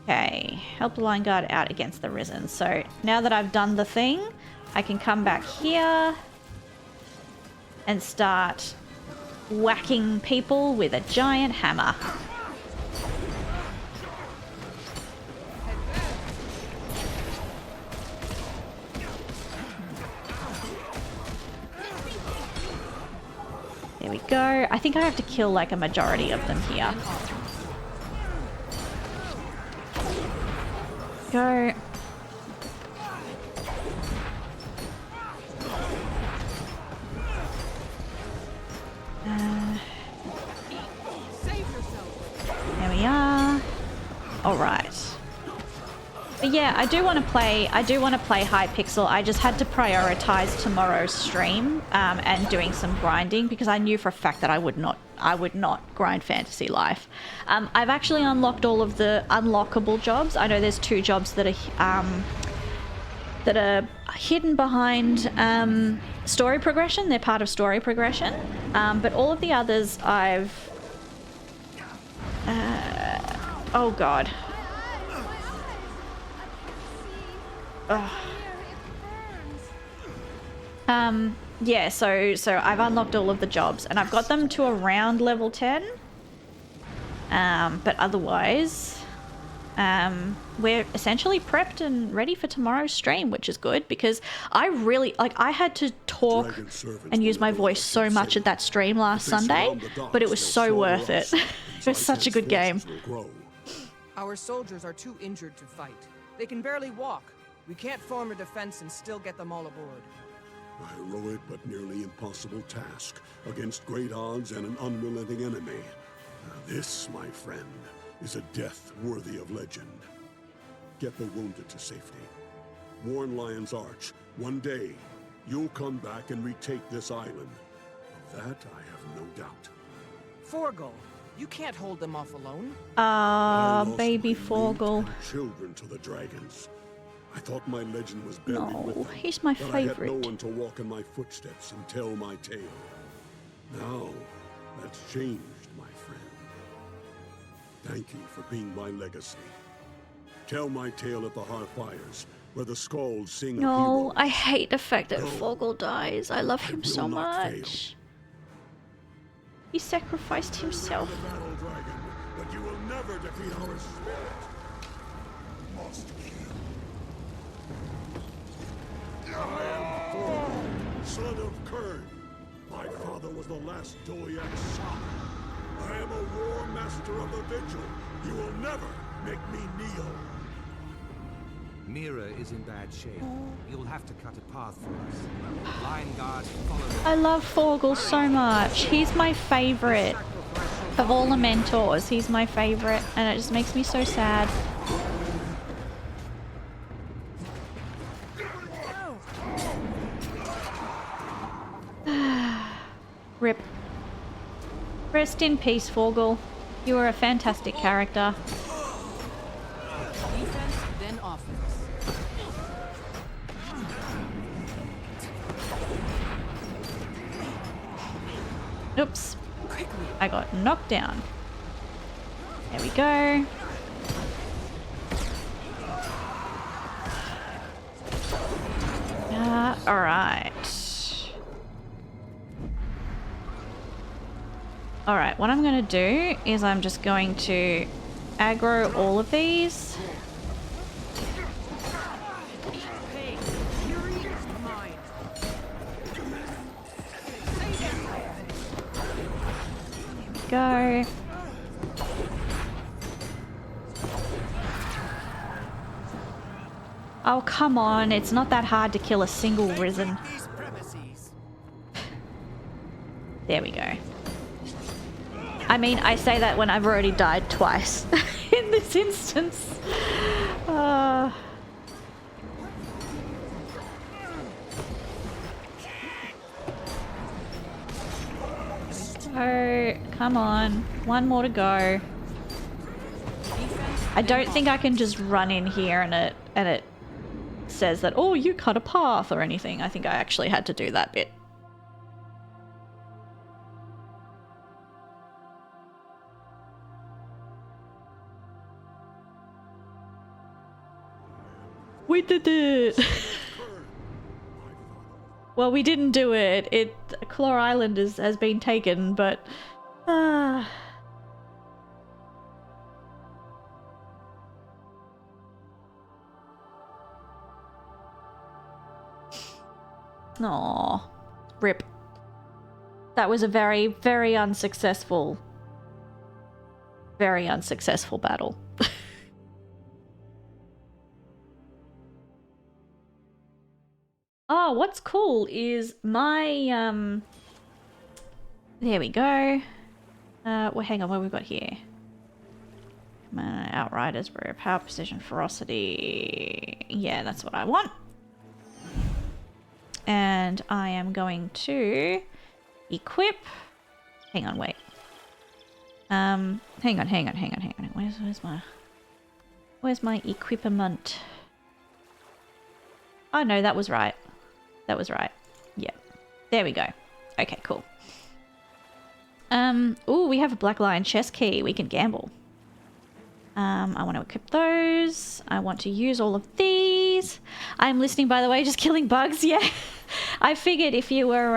Okay, help the Lion Guard out against the Risen. So now that I've done the thing, I can come back here and start whacking people with a giant hammer. There we go. I think I have to kill like a majority of them here. Go. There we are. All right. But yeah, I do want to play Hypixel. I just had to prioritize tomorrow's stream and doing some grinding because I knew for a fact that I would not grind Fantasy Life. I've actually unlocked all of the unlockable jobs. I know there's 2 jobs that are hidden behind story progression. They're part of story progression. But all of the others I've... oh god. Yeah, so I've unlocked all of the jobs and I've got them to around level 10. But otherwise, we're essentially prepped and ready for tomorrow's stream, which is good because I really, I had to talk and use my voice so much at that stream last Sunday, but it was so worth it. It was such a good game. Our soldiers are too injured to fight. They can barely walk. We can't form a defense and still get them all aboard. A heroic but nearly impossible task against great odds and an unrelenting enemy. Now this, my friend, is a death worthy of legend. Get the wounded to safety. Warn Lion's Arch. One day, you'll come back and retake this island. Of that, I have no doubt. Forgal, you can't hold them off alone. Ah, I lost baby my mate Forgal. and children to the dragons. I thought my legend was buried No, with them, he's my but I had favorite. no one to walk in my footsteps and tell my tale. Now, that's changed, my friend. Thank you for being my legacy. Tell my tale at the Hearthfires, where the Skalds sing of No, heroes. I hate the fact that Go. Forgal dies. I love him will so not much. He sacrificed himself. The battle dragon, but you will never defeat our spirit. Must kill. I am Forgal, son of Kern. My father was the last Doyak son. I am a war master of the Vigil. You will never make me kneel. Mira is in bad shape. You'll have to cut a path for us. Lion Guard, follow I love Forgal so much. He's my favorite of all the mentors. He's my favorite, and it just makes me so sad. Rip. Rest in peace, Forgal. You were a fantastic character. Defense, then offense. Oops. I got knocked down. There we go. Alright. Alright, what I'm going to do is I'm just going to aggro all of these. Go. Oh, come on. It's not that hard to kill a single Risen. There we go. I mean, I say that when I've already died twice in this instance. So, come on. One more to go. I don't think I can just run in here and it says that, oh, you cut a path or anything. I think I actually had to do that bit. We did it! Well, we didn't do it. Claw Island has been taken, but... Aww. Rip. That was a very, very unsuccessful battle. Oh, what's cool is my, there we go. Well, hang on, what have we got here? Outriders, rare power, precision, ferocity. Yeah, that's what I want. And I am going to equip. Hang on, wait. Hang on. Where's my equipment? Oh no, that was right. That was right. Yeah. There we go. Okay, cool. Ooh, we have a Black Lion chest key. We can gamble. I want to equip those. I want to use all of these. I'm listening, by the way, just killing bugs. Yeah. I figured if you were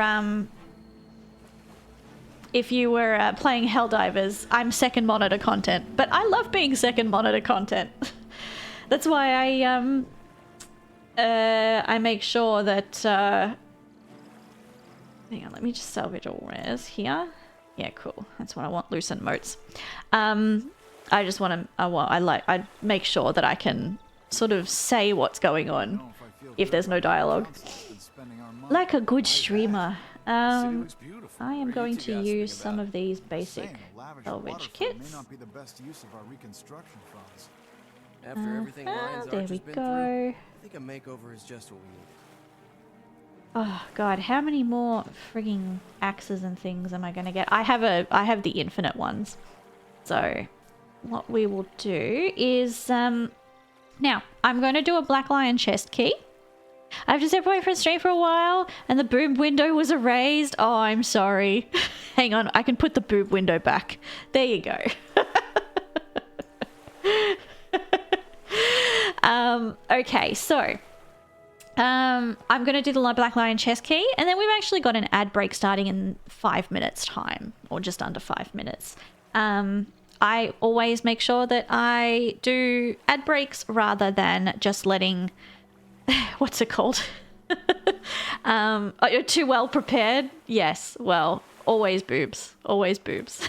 playing Helldivers, I'm second monitor content. But I love being second monitor content. That's why I make sure that hang on, let me just salvage all rares here. Yeah, cool. That's what I want. Lucent motes. I just want to. I make sure that I can sort of say what's going on if there's no dialogue, like a good streamer. I am going to use some of these basic salvage kits. After everything Lion's There Arch we has been go. through, I think a makeover is just what we need. Oh god, how many more frigging axes and things am I gonna get? I have the infinite ones. So what we will do is now I'm going to do a black lion chest key. I have to step away from the stream for a while and the boob window was erased. Oh, I'm sorry. Hang on, I can put the boob window back. There you go. Okay, so I'm going to do the Black Lion chest key, and then we've actually got an ad break starting in 5 minutes time, or just under 5 minutes. I always make sure that I do ad breaks rather than just letting... What's it called? Oh, you're too well prepared? Yes, well, always boobs. Always boobs.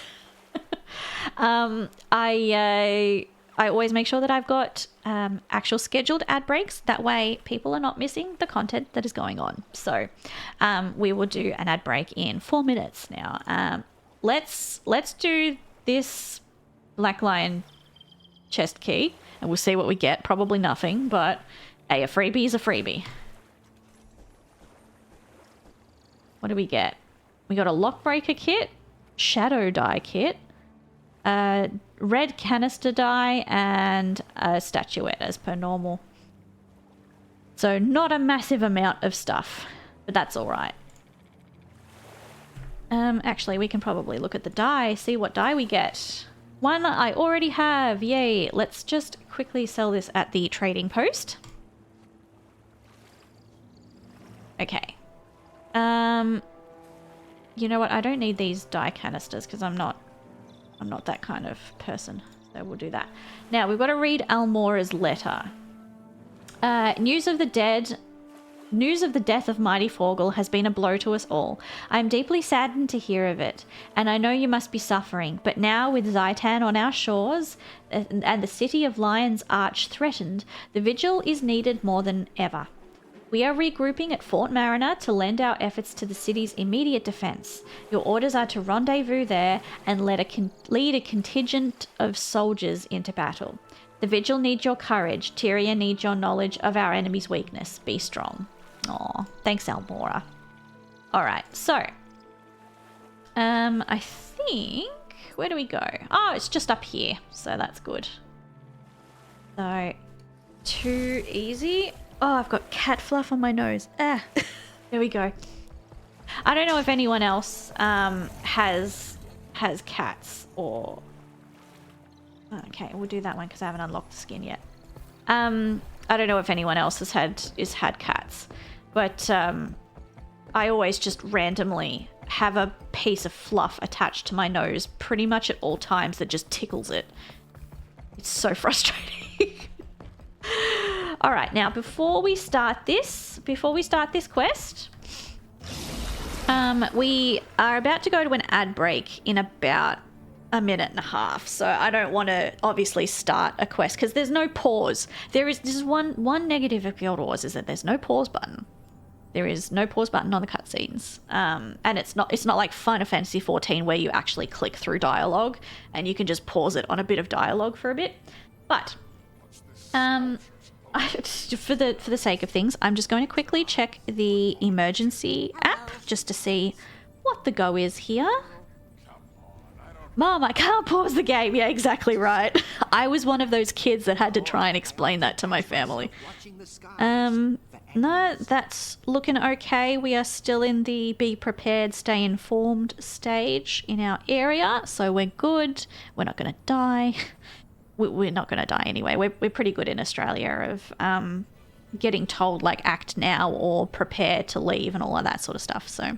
I always make sure that I've got actual scheduled ad breaks. That way people are not missing the content that is going on. So we will do an ad break in 4 minutes now. Let's do this Black Lion chest key and we'll see what we get. Probably nothing, but hey, a freebie is a freebie. What do we get? We got a lockbreaker kit, shadow die kit, red canister die, and a statuette as per normal. So not a massive amount of stuff, but that's all right. Actually, we can probably look at the die, see what die we get. One I already have, yay. Let's just quickly sell this at the trading post. Okay. You know what? I don't need these die canisters because I'm not that kind of person. So we'll do that. Now, we've got to read Almora's letter. News of the death of Mighty Forgel has been a blow to us all. I am deeply saddened to hear of it, and I know you must be suffering, but now with Zhaitan on our shores and the city of Lion's Arch threatened, the vigil is needed more than ever. We are regrouping at Fort Mariner to lend our efforts to the city's immediate defense. Your orders are to rendezvous there and lead a contingent of soldiers into battle. The vigil needs your courage. Tyria needs your knowledge of our enemy's weakness. Be strong. Aw, thanks, Almora. Alright, so. I think... Where do we go? Oh, it's just up here. So that's good. So, too easy. Oh, I've got cat fluff on my nose. Ah, there we go. I don't know if anyone else has cats or... Okay, we'll do that one because I haven't unlocked the skin yet. I don't know if anyone else has had cats, but I always just randomly have a piece of fluff attached to my nose pretty much at all times that just tickles it. It's so frustrating. All right, now before we start this quest, we are about to go to an ad break in about a minute and a half. So I don't want to obviously start a quest because there's no pause. This is one negative of Guild Wars is that there's no pause button. There is no pause button on the cutscenes, and it's not like Final Fantasy XIV where you actually click through dialogue and you can just pause it on a bit of dialogue for a bit. But for the sake of things, I'm just going to quickly check the emergency app just to see what the go is here. Mom, I can't pause the game. Yeah, exactly right. I was one of those kids that had to try and explain that to my family. No, that's looking okay. We are still in the be prepared, stay informed stage in our area, so we're good. We're not going to die. We're not going to die anyway. We're pretty good in Australia of getting told like act now or prepare to leave and all of that sort of stuff. So,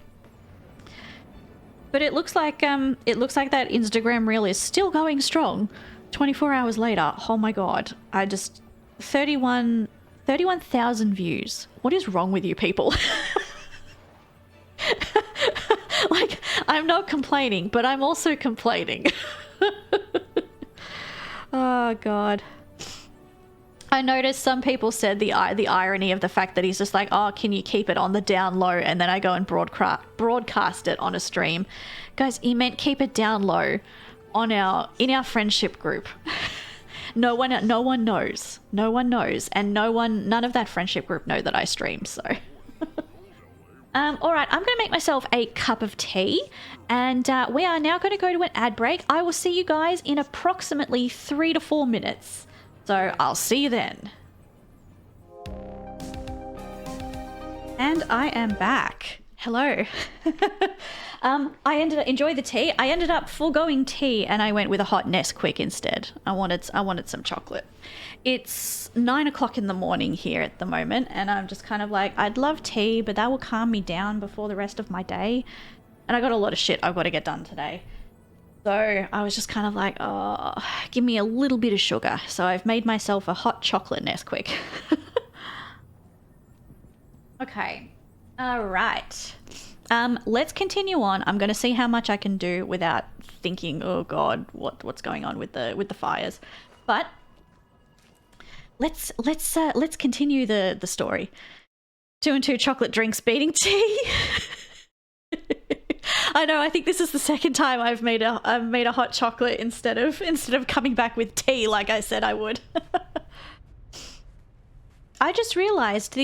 but it looks like that Instagram reel is still going strong. 24 hours later, oh my god! I just 31,000 views. What is wrong with you people? Like, I'm not complaining, but I'm also complaining. Oh god. I noticed some people said the irony of the fact that he's just like, oh, can you keep it on the down low? And then I go and broadcast it on a stream. Guys, he meant keep it down low in our friendship group. No one knows. No one knows. And none of that friendship group know that I stream, so. All right, I'm going to make myself a cup of tea, and we are now going to go to an ad break. I will see you guys in approximately 3 to 4 minutes. So I'll see you then. And I am back. Hello. Enjoy the tea. I ended up foregoing tea and I went with a hot Nesquik instead. I wanted some chocolate. It's 9 o'clock in the morning here at the moment, and I'm just kind of like, I'd love tea, but that will calm me down before the rest of my day. And I got a lot of shit I've got to get done today. So I was just kind of like, oh, give me a little bit of sugar. So I've made myself a hot chocolate Nesquik. Okay. All right. Let's continue on. I'm going to see how much I can do without thinking, oh God, what's going on with the fires. But let's continue the story. 2 and 2 chocolate drinks beating tea. I know. I think this is the second time I've made a hot chocolate instead of coming back with tea like I said I would. I just realized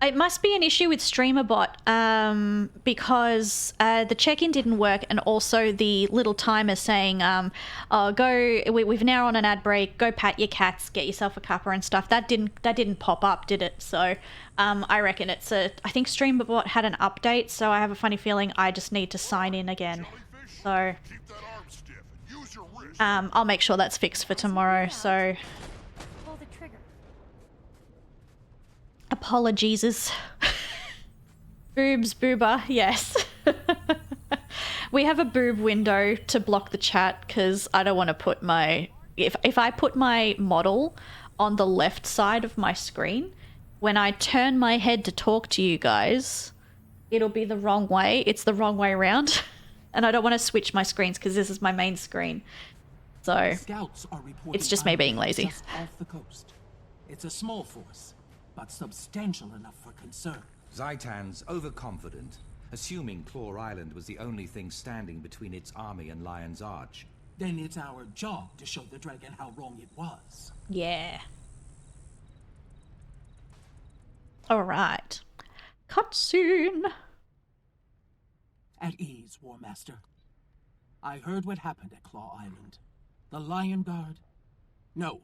it must be an issue with StreamerBot because the check-in didn't work, and also the little timer saying, we've now on an ad break, go pat your cats, get yourself a cuppa and stuff. That didn't pop up, did it? So I reckon I think StreamerBot had an update, so I have a funny feeling I just need to sign in again. So I'll make sure that's fixed for tomorrow, so... Apologies. Boobs, boober, yes. We have a boob window to block the chat because I don't want to put my... If I put my model on the left side of my screen, when I turn my head to talk to you guys, it'll be the wrong way. It's the wrong way around. And I don't want to switch my screens because this is my main screen. So it's just me being lazy. Just off the coast. It's a small force, but substantial enough for concern. Zaitan's overconfident, assuming Claw Island was the only thing standing between its army and Lion's Arch. Then it's our job to show the dragon how wrong it was. Yeah. Alright. Cutscene. At ease, War Master. I heard what happened at Claw Island. The Lion Guard? No.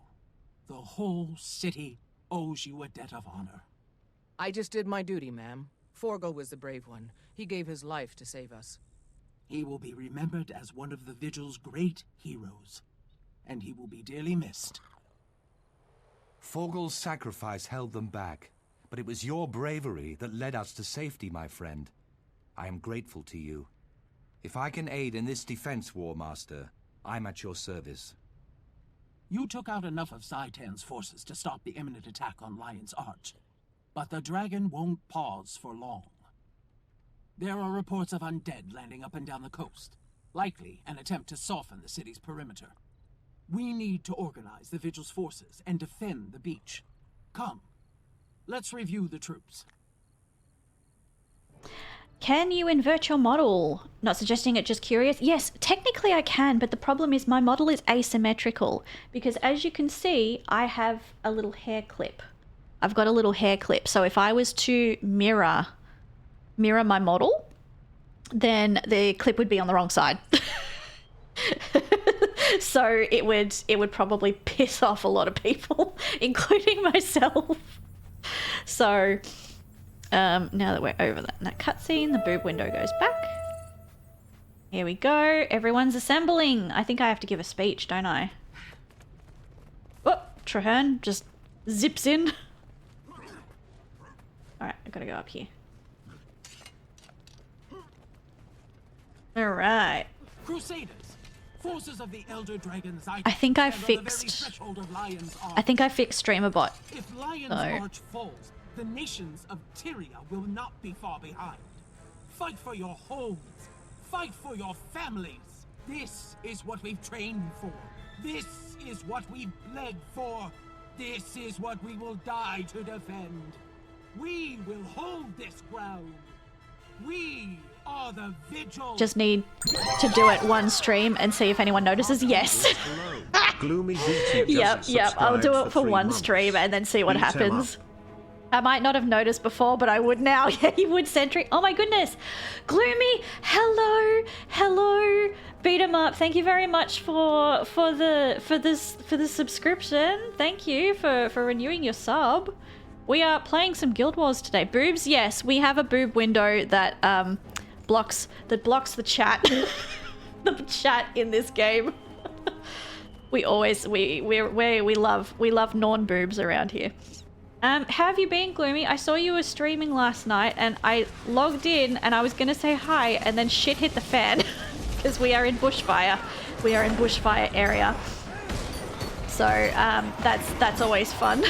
The whole city owes you a debt of honor. I just did my duty, ma'am. Forgo was the brave one. He gave his life to save us. He will be remembered as one of the Vigil's great heroes, and he will be dearly missed. Forgel's sacrifice held them back, but it was your bravery that led us to safety, my friend. I am grateful to you. If I can aid in this defense, War Master, I'm at your service. You took out enough of Zaitan's forces to stop the imminent attack on Lion's Arch, but the dragon won't pause for long. There are reports of undead landing up and down the coast, likely an attempt to soften the city's perimeter. We need to organize the Vigil's forces and defend the beach. Come, let's review the troops. Can you invert your model? Not suggesting it, just curious. Yes, technically I can, but the problem is my model is asymmetrical because as you can see, I have a little hair clip. I've got a little hair clip. So if I was to mirror my model, then the clip would be on the wrong side. So it would probably piss off a lot of people, including myself. So now that we're over that cutscene, the boob window goes back. Here we go. Everyone's assembling. I think I have to give a speech, don't I? Oh, Traherne just zips in. Alright, I've got to go up here. Alright. Crusaders, forces of the Elder Dragon Zaitan. I think I fixed StreamerBot. If Lion's Arch falls, the nations of Tyria will not be far behind. Fight for your homes. Fight for your families. This is what we've trained for. This is what we've bled for. This is what we will die to defend. We will hold this ground. We are the Vigil. Just need to do it one stream and see if anyone notices. Yes. Gloomy VTuber Yep. I'll do it for one stream and then see what happens. I might not have noticed before, but I would now. Yeah, you would, Sentry. Oh my goodness. Gloomy, hello, hello. Beat 'em up. Thank you very much for the subscription. Thank you for renewing your sub. We are playing some Guild Wars today. Boobs, yes, we have a boob window that blocks the chat. The chat in this game. We love Norn boobs around here. How have you been, Gloomy? I saw you were streaming last night and I logged in and I was gonna say hi and then shit hit the fan because we are in Bushfire. We are in Bushfire area. So that's always fun.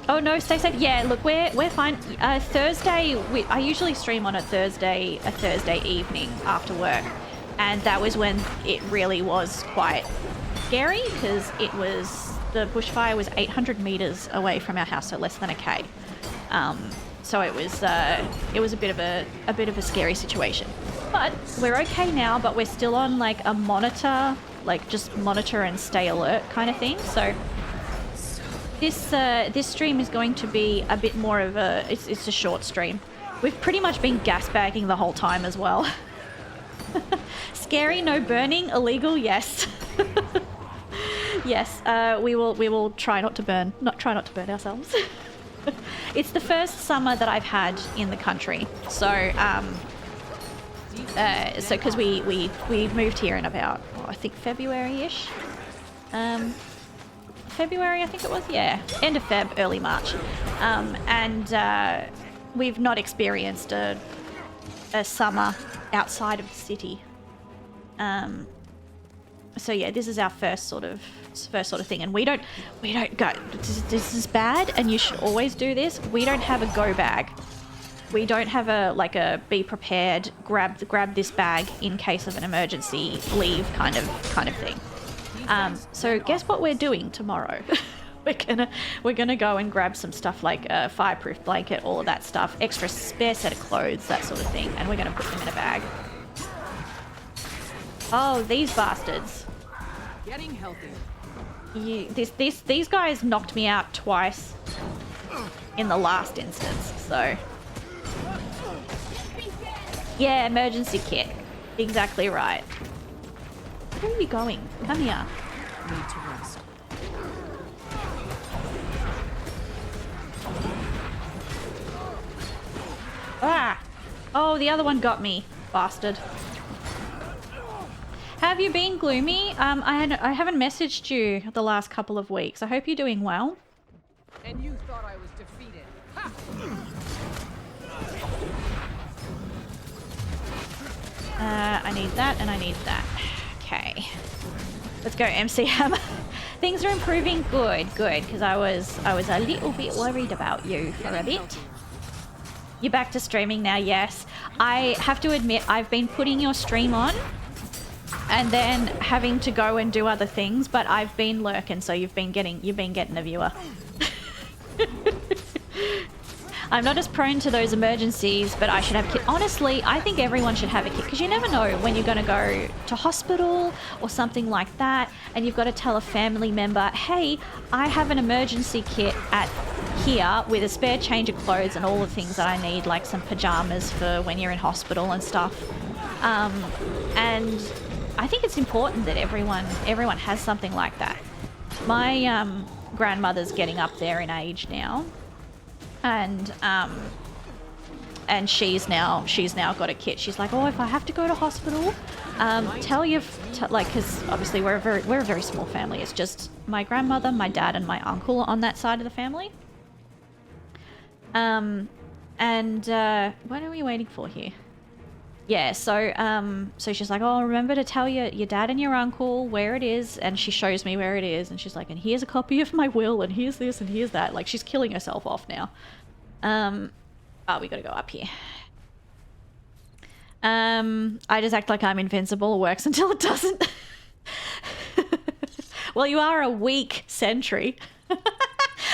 Oh no, stay safe. Yeah, look, we're fine. Thursday, I usually stream on a Thursday evening after work, and that was when it really was quite scary because the bushfire was 800 meters away from our house, so less than a K. So it was a bit of a scary situation. But we're okay now. But we're still on like a monitor, like just monitor and stay alert kind of thing. So. This stream is going to be a bit more of it's a short stream. We've pretty much been gas bagging the whole time as well. Scary, no burning, illegal, yes. Yes, we will try not to burn ourselves. It's the first summer that I've had in the country, so because we moved here in about I think February-ish. February, I think it was, yeah, end of Feb, early March, and we've not experienced a summer outside of the city. So yeah, this is our first sort of thing, and we don't go. This is bad, and you should always do this. We don't have a go bag. We don't have a be prepared, grab this bag in case of an emergency, leave kind of thing. So guess what we're doing tomorrow? we're gonna go and grab some stuff like a fireproof blanket, all of that stuff, extra spare set of clothes, that sort of thing, and we're gonna put them in a bag. Oh, these bastards! Getting healthy. These guys knocked me out twice in the last instance, so yeah, emergency kit, exactly right. Where are you going? Come here. Need to rest. Ah! Oh, the other one got me, bastard. Have you been, Gloomy? I haven't messaged you the last couple of weeks. I hope you're doing well. And you thought I was defeated. Ha! I need that and I need that. Okay. Let's go, MC Hammer. Things are improving. Good, because I was a little bit worried about you for a bit. You're back to streaming now, yes. I have to admit, I've been putting your stream on and then having to go and do other things, but I've been lurking, so you've been getting a viewer. I'm not as prone to those emergencies, but I should have a kit. Honestly, I think everyone should have a kit because you never know when you're going to go to hospital or something like that, and you've got to tell a family member, hey, I have an emergency kit at here with a spare change of clothes and all the things that I need, like some pajamas for when you're in hospital and stuff. And I think it's important that everyone has something like that. My grandmother's getting up there in age now. And she's now got a kit. She's like, oh, if I have to go to hospital, because obviously we're a very small family. It's just my grandmother, my dad, and my uncle on that side of the family. What are we waiting for here? Yeah, so she's like, oh, remember to tell your dad and your uncle where it is, and she shows me where it is, and she's like, and here's a copy of my will, and here's this, and here's that. Like, she's killing herself off now. Oh, we gotta go up here. I just act like I'm invincible. It works until it doesn't. Well, you are a weak sentry.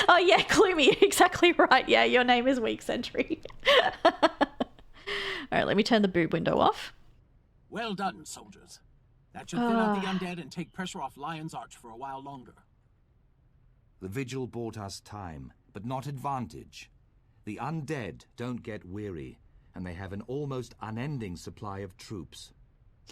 Oh yeah, Gloomy, exactly right. Yeah, your name is Weak Sentry. All right, let me turn the boob window off. Well done, soldiers. That should thin out the undead and take pressure off Lion's Arch for a while longer. The vigil bought us time, but not advantage. The undead don't get weary, and they have an almost unending supply of troops.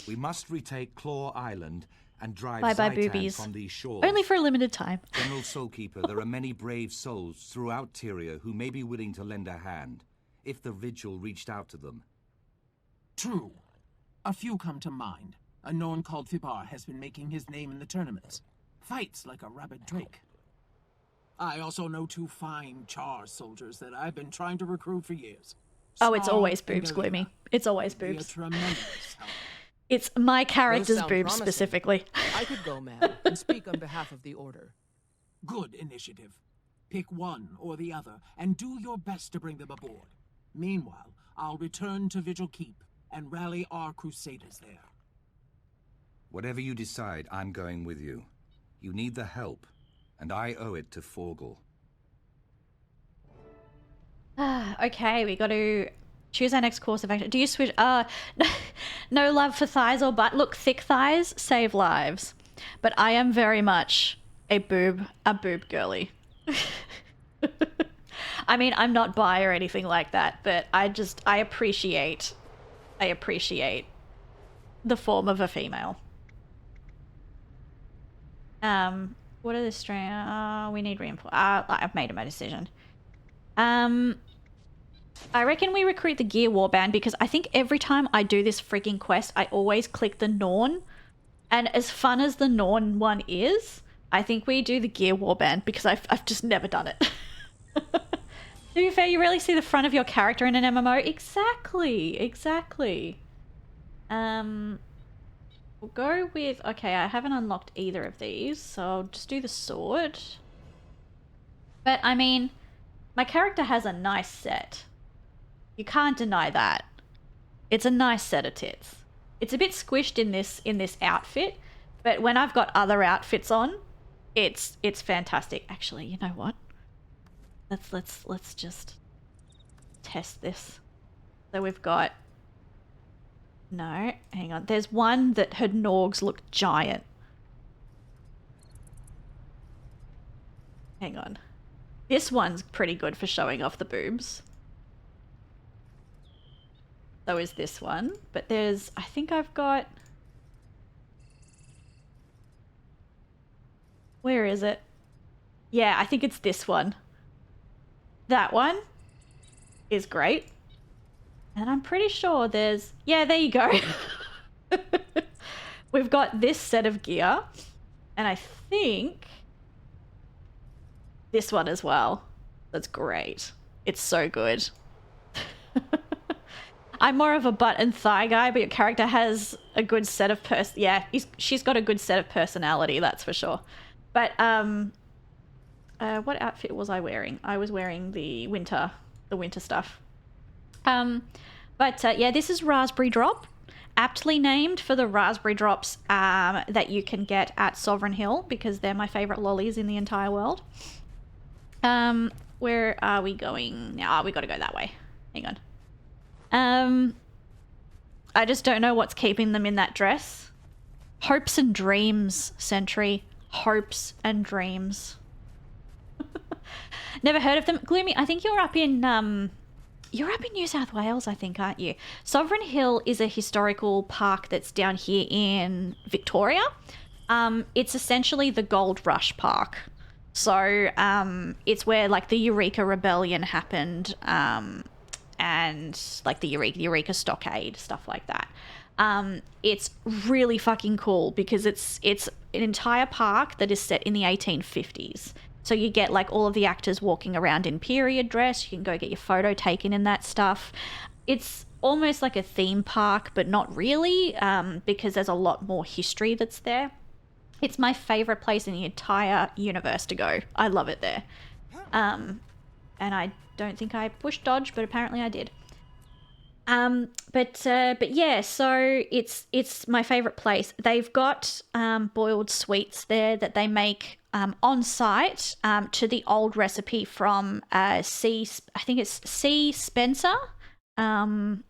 We must retake Claw Island and drive Bye-bye, Zaitan boobies. from these shores. Only for a limited time. General Soulkeeper, there are many brave souls throughout Tyria who may be willing to lend a hand, if the vigil reached out to them. True. A few come to mind. A Norn called Fibar has been making his name in the tournaments. Fights like a rabid drake. I also know 2 fine Char soldiers that I've been trying to recruit for years. Oh, it's Small always and boobs, Galena. Gloomy. It's always Be a boobs. tremendous help. It's my Those character's sound boobs promising. specifically. I could go, ma'am, and speak on behalf of the Order. Good initiative. Pick one or the other, and do your best to bring them aboard. Meanwhile, I'll return to Vigil Keep and rally our crusaders there. Whatever you decide, I'm going with you. You need the help, and I owe it to Forgel. Okay, we got to choose our next course of action. Do you switch? No love for thighs or butt. Look, thick thighs save lives, but I am very much a boob girly. I mean, I'm not bi or anything like that, but I appreciate the form of a female. What are the strength? We need reinforcement. I've made my decision. I reckon we recruit the gear warband because I think every time I do this freaking quest, I always click the Norn. And as fun as the Norn one is, I think we do the gear warband because I've just never done it. To be fair, you rarely see the front of your character in an MMO. Exactly. We'll go with... Okay, I haven't unlocked either of these, so I'll just do the sword. But, I mean, my character has a nice set. You can't deny that. It's a nice set of tits. It's a bit squished in this outfit, but when I've got other outfits on, it's fantastic. Actually, you know what? Let's just test this. So we've got... No, hang on. There's one that her Norgs look giant. Hang on. This one's pretty good for showing off the boobs. So is this one. But there's... I think I've got... Where is it? Yeah, I think it's this one. That one is great. And I'm pretty sure there's... Yeah, there you go. We've got this set of gear. And I think... this one as well. That's great. It's so good. I'm more of a butt and thigh guy, but your character has a good set of she's got a good set of personality, that's for sure. But what outfit was I wearing? I was wearing the winter stuff. Yeah, this is Raspberry Drop, aptly named for the raspberry drops that you can get at Sovereign Hill because they're my favorite lollies in the entire world. Where are we going now? We got to go that way. Hang on. I just don't know what's keeping them in that dress. Hopes and dreams, Sentry. Hopes and dreams. Never heard of them. Gloomy, I think you're up in New South Wales, I think, aren't you? Sovereign Hill is a historical park that's down here in Victoria. It's essentially the Gold Rush Park. So it's where like the Eureka Rebellion happened, and like the Eureka Stockade, stuff like that. It's really fucking cool because it's an entire park that is set in the 1850s. So you get like all of the actors walking around in period dress. You can go get your photo taken in that stuff. It's almost like a theme park, but not really, because there's a lot more history that's there. It's my favorite place in the entire universe to go. I love it there. And I don't think I pushed dodge, but apparently I did. But yeah, so it's my favorite place. They've got boiled sweets there that they make on site to the old recipe from I think it's C. Spencer. And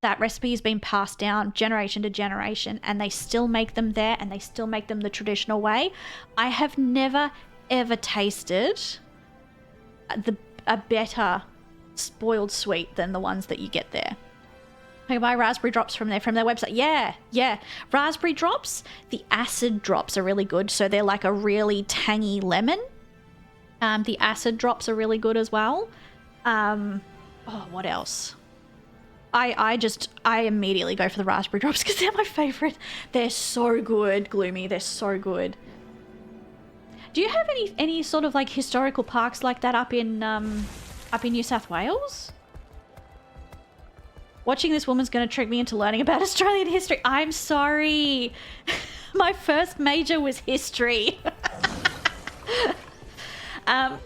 that recipe has been passed down generation to generation, and they still make them there, and they still make them the traditional way. I have never ever tasted a better spoiled sweet than the ones that you get there. I buy raspberry drops from their website. Yeah. Raspberry drops, the acid drops are really good. So they're like a really tangy lemon. The acid drops are really good as well. What else? I immediately go for the raspberry drops because they're my favorite. They're so good, Gloomy. They're so good. Do you have any sort of like historical parks like that up in New South Wales? Watching this woman's going to trick me into learning about Australian history. I'm sorry. My first major was history. No,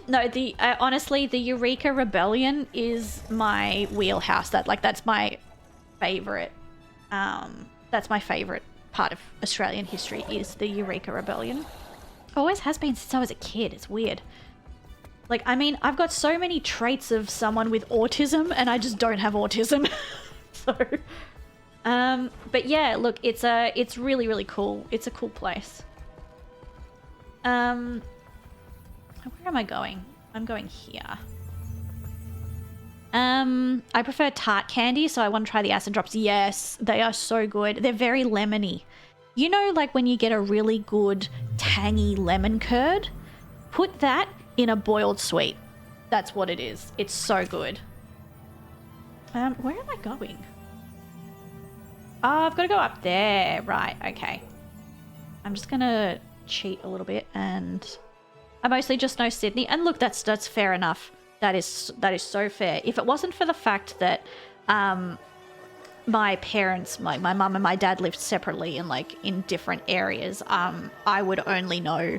honestly, the Eureka Rebellion is my wheelhouse. That's my favorite. That's my favorite part of Australian history is the Eureka Rebellion. Always has been since I was a kid. It's weird. Like, I mean, I've got so many traits of someone with autism, and I just don't have autism. So, but yeah, look, it's really, really cool. It's a cool place. Where am I going? I'm going here. I prefer tart candy, so I want to try the acid drops. Yes, they are so good. They're very lemony. You know, like when you get a really good tangy lemon curd? Put that in a boiled sweet. That's what it is. It's so good. Where am I going? Oh, I've got to go up there. Right, okay. I'm just going to cheat a little bit, and I mostly just know Sydney. And look, that's fair enough. That is so fair. If it wasn't for the fact that my parents, my mum and my dad lived separately and like in different areas, I would only know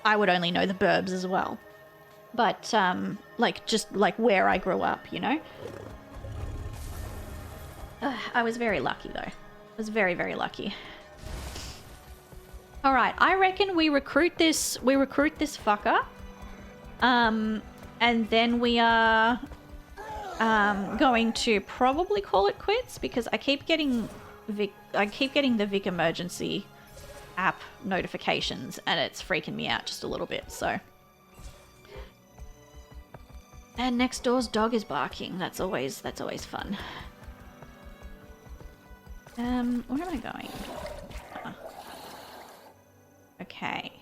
the burbs as well. But like just like where I grew up, you know. I was very lucky though. I was very, very lucky. All right, I reckon we recruit this fucker. And then we are going to probably call it quits because I keep getting the Vic emergency app notifications and it's freaking me out just a little bit, so. And next door's dog is barking. That's always fun. Where am I going? Okay.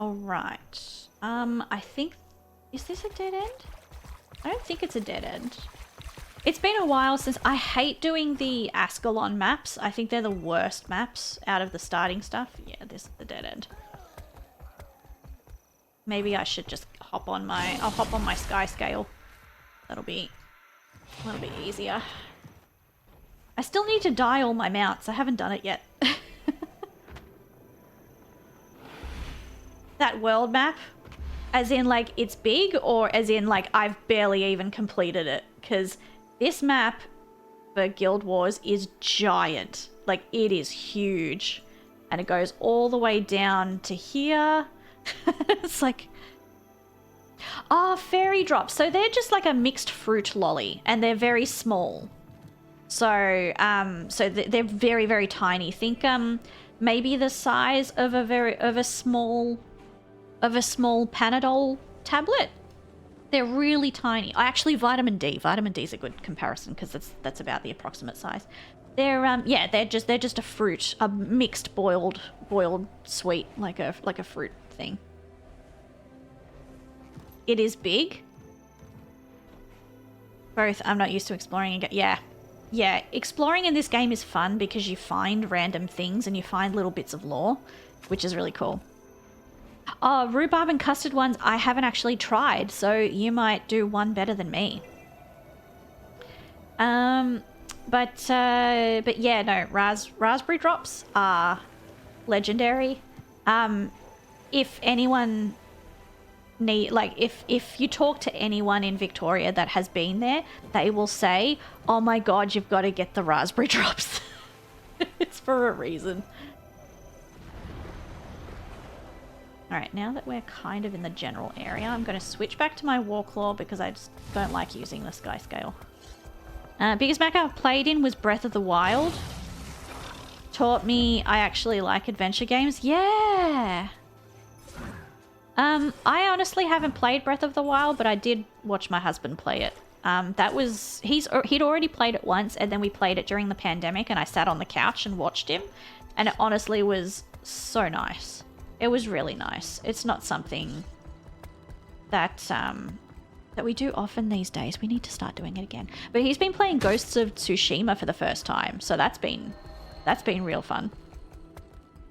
Alright. I think... Is this a dead end? I don't think it's a dead end. It's been a while since... I hate doing the Ascalon maps. I think they're the worst maps out of the starting stuff. Yeah, this is the dead end. Maybe I should just hop on my... I'll hop on my sky scale. That'll be easier. I still need to dye all my mounts. I haven't done it yet. That world map, as in like it's big, or as in like I've barely even completed it, because this map for Guild Wars is giant. Like it is huge, and it goes all the way down to here. It's like, oh, fairy drops. So they're just like a mixed fruit lolly, and they're very small. So they're very, very tiny. Think maybe the size of a small Panadol tablet. They're really tiny. Actually, vitamin D. Vitamin D is a good comparison because that's about the approximate size. They're they're just a fruit, a mixed boiled sweet, like a fruit thing. It is big. Both. I'm not used to exploring again. Yeah, exploring in this game is fun because you find random things and you find little bits of lore, which is really cool. Oh, rhubarb and custard ones I haven't actually tried, so you might do one better than me. But yeah, no, raspberry drops are legendary. If anyone if you talk to anyone in Victoria that has been there, they will say, "Oh my god, you've got to get the raspberry drops." It's for a reason. Alright, now that we're kind of in the general area, I'm going to switch back to my Warclaw because I just don't like using the sky scale. Biggest mech I've played in was Breath of the Wild. Taught me I actually like adventure games. Yeah! I honestly haven't played Breath of the Wild, but I did watch my husband play it. He'd already played it once, and then we played it during the pandemic, and I sat on the couch and watched him, and it honestly was so nice. It was really nice. It's not something that that we do often these days. We need to start doing it again. But he's been playing Ghosts of Tsushima for the first time, so that's been real fun.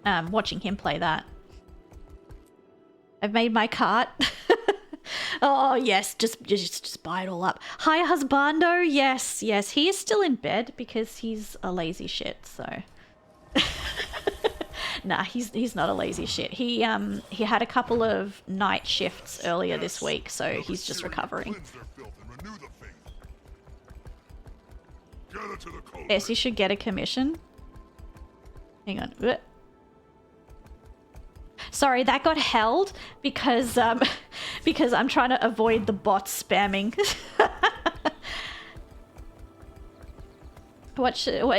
Watching him play that. I've made my cart. Oh yes, just buy it all up. Hi husbando, yes. He is still in bed because he's a lazy shit, so nah, he's not a lazy shit. He had a couple of night shifts earlier this week, so he's just recovering. Yes, you should get a commission. Hang on. Sorry, that got held because I'm trying to avoid the bots spamming.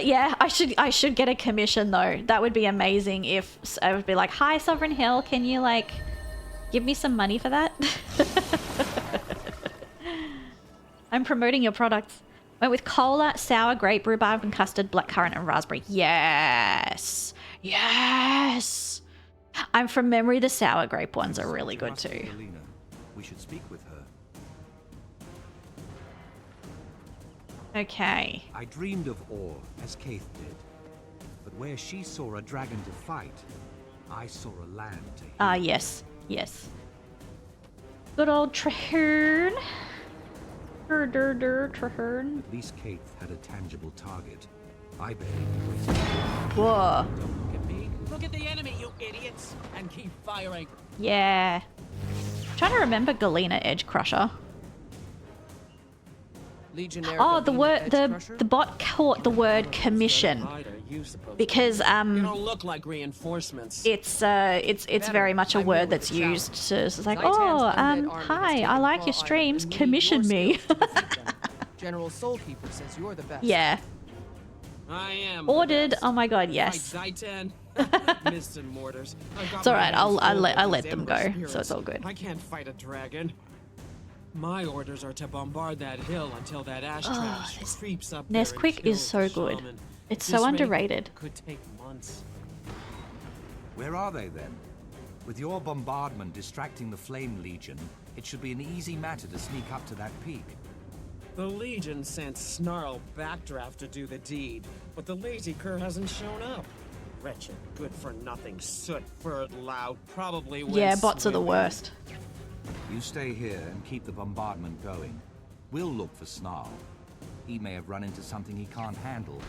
Yeah, I should get a commission though. That would be amazing if I would be like, "Hi Sovereign Hill, can you like give me some money for that?" I'm promoting your products. Went with cola, sour grape, rhubarb and custard, blackcurrant and raspberry. Yes. I'm from memory, the sour grape ones are really good too. We should speak with her. Okay. I dreamed of ore, as Keith did. But where she saw a dragon to fight, I saw a land to heal. Yes. Good old Traherne. Traherne. At least Keith had a tangible target. I bet. Whoa. Look at the enemy, you idiots, and keep firing. Yeah. I'm trying to remember Galena Edge Crusher. Legionnaire Oh, the word Crusher? the bot caught the word commission because You don't look like reinforcements. it's very much a word that's used to it's like, oh, hi, I like your streams, commission me. General Soulkeeper says you're the best. Yeah. I am. Ordered. Oh my god, yes. Zaitan. Mist and mortars. It's all right. I'll let them go, so it's all good. I can't fight a dragon. My orders are to bombard that hill until that ash trash creeps up. Nesquik is so good. It's so underrated. Could take months. Where are they then? With your bombardment distracting the Flame Legion, it should be an easy matter to sneak up to that peak. The Legion sent Snarl Backdraft to do the deed, but the lazy cur hasn't shown up. Wretched, good-for-nothing, soot-furred lout probably went Yeah, bots are the swimming. worst. You stay here and keep the bombardment going. We'll look for Snarl. He may have run into something he can't handle.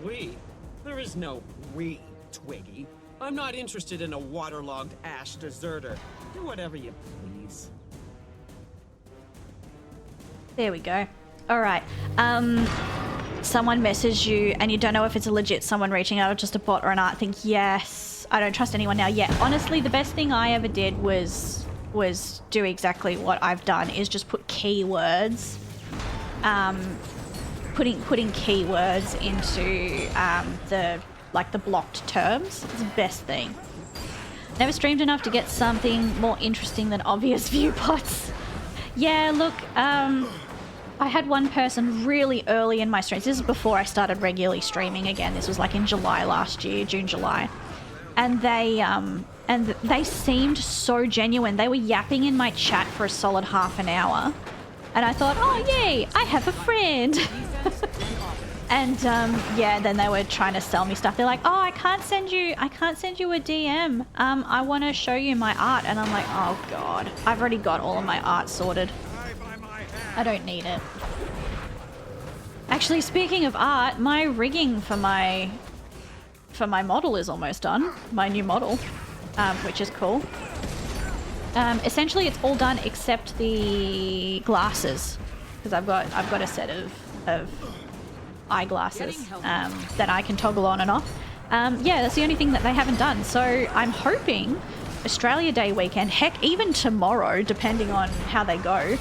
We? There is no we, Twiggy. I'm not interested in a waterlogged ash deserter. Do whatever you please. There we go. All right. Someone messaged you and you don't know if it's a legit someone reaching out or just a bot or an art thing. Yes. I don't trust anyone now. Yeah. Honestly, the best thing I ever did was do exactly what I've done, is just put keywords. Putting keywords into the blocked terms is the best thing. Never streamed enough to get something more interesting than obvious view bots. Yeah, look, I had one person really early in my streams. This is before I started regularly streaming again. This was like in July last year, June, July. And they seemed so genuine. They were yapping in my chat for a solid half an hour. And I thought, oh yay, I have a friend. And yeah, then they were trying to sell me stuff. They're like, oh, I can't send you a DM. I want to show you my art. And I'm like, oh god, I've already got all of my art sorted. I don't need it. Actually, speaking of art, my rigging for my model is almost done. My new model, which is cool. Essentially, it's all done except the glasses, because I've got a set of eyeglasses that I can toggle on and off. Yeah, that's the only thing that they haven't done. So I'm hoping Australia Day weekend, heck, even tomorrow, depending on how they go.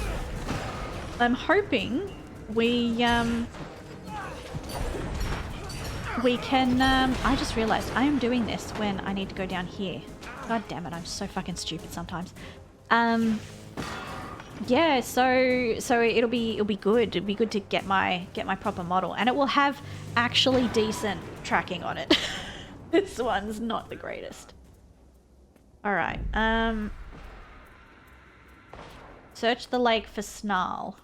I'm hoping we we can, I just realized I am doing this when I need to go down here. God damn it, I'm so fucking stupid sometimes. Yeah, so it'll be good. It'll be good to get my proper model, and it will have actually decent tracking on it. This one's not the greatest. All right. Search the lake for snarl.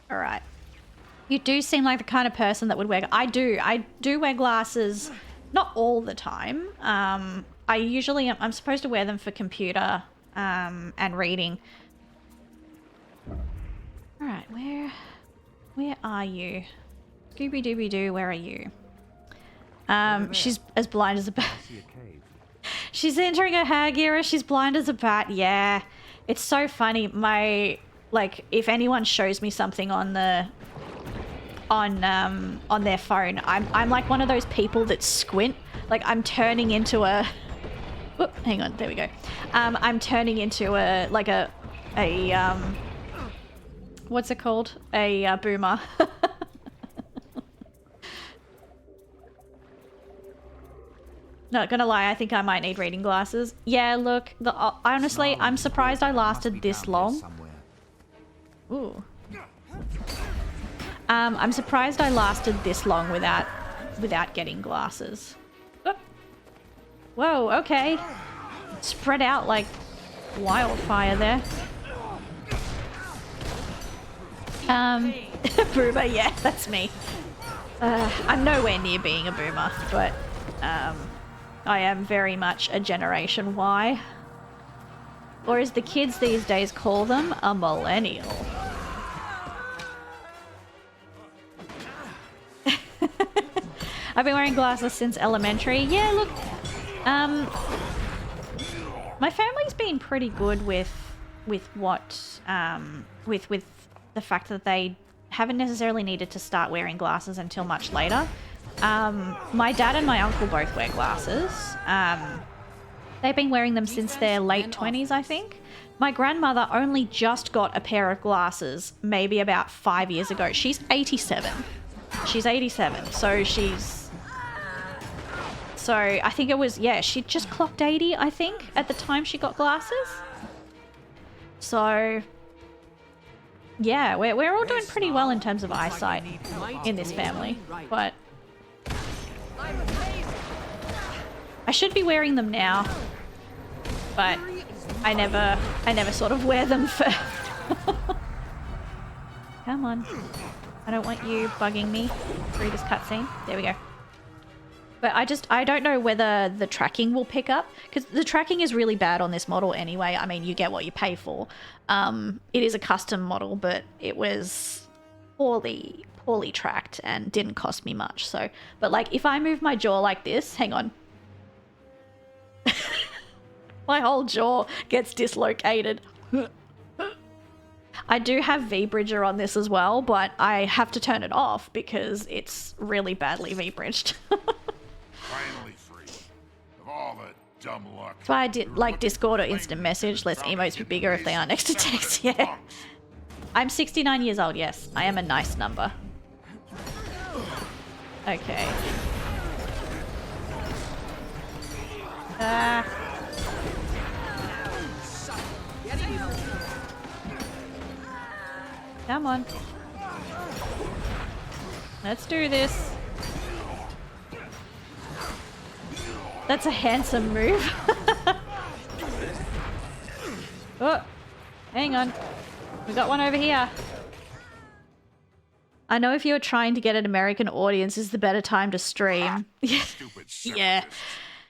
All right. You do seem like the kind of person that would wear... I do wear glasses, not all the time. I usually... I'm supposed to wear them for computer and reading. All right, where are you? Scooby-Dooby-Doo, where are you? She's as blind as a bat. She's entering her hag era. She's blind as a bat. Yeah, it's so funny. If anyone shows me something on their phone, I'm like one of those people that squint. Like I'm turning into a. Whoop, hang on, there we go. I'm turning into a what's it called? A boomer. Not gonna lie, I think I might need reading glasses. Yeah, look, honestly, I'm surprised I lasted this long. Ooh. I'm surprised I lasted this long without getting glasses. Oh. Whoa, okay. Spread out like wildfire there. Boomer, yeah, that's me. I'm nowhere near being a boomer, but I am very much a Generation Y. Or as the kids these days call them, a millennial. I've been wearing glasses since elementary. Yeah, look, my family's been pretty good with what, with the fact that they haven't necessarily needed to start wearing glasses until much later. My dad and my uncle both wear glasses. They've been wearing them since their late 20s, I think. My grandmother only just got a pair of glasses maybe about 5 years ago. She's 87. She's 87, so I think it was, yeah, she just clocked 80, I think, at the time she got glasses. So, yeah, we're all doing pretty well in terms of eyesight in this family, but I should be wearing them now, but I never sort of wear them for... Come on. I don't want you bugging me through this cutscene. There we go. But I don't know whether the tracking will pick up, because the tracking is really bad on this model anyway. I mean, you get what you pay for. It is a custom model, but it was poorly tracked and didn't cost me much. So, but like if I move my jaw like this, hang on. My whole jaw gets dislocated. I do have V-Bridger on this as well, but I have to turn it off because it's really badly V-bridged. Finally free of all the dumb luck. So I did like Discord or instant message. Lets emotes be bigger if they aren't next to text. Yeah. I'm 69 years old. Yes, I am a nice number. Okay. Come on. Let's do this. That's a handsome move. Oh, hang on. We got one over here. I know if you're trying to get an American audience, is the better time to stream. Yeah.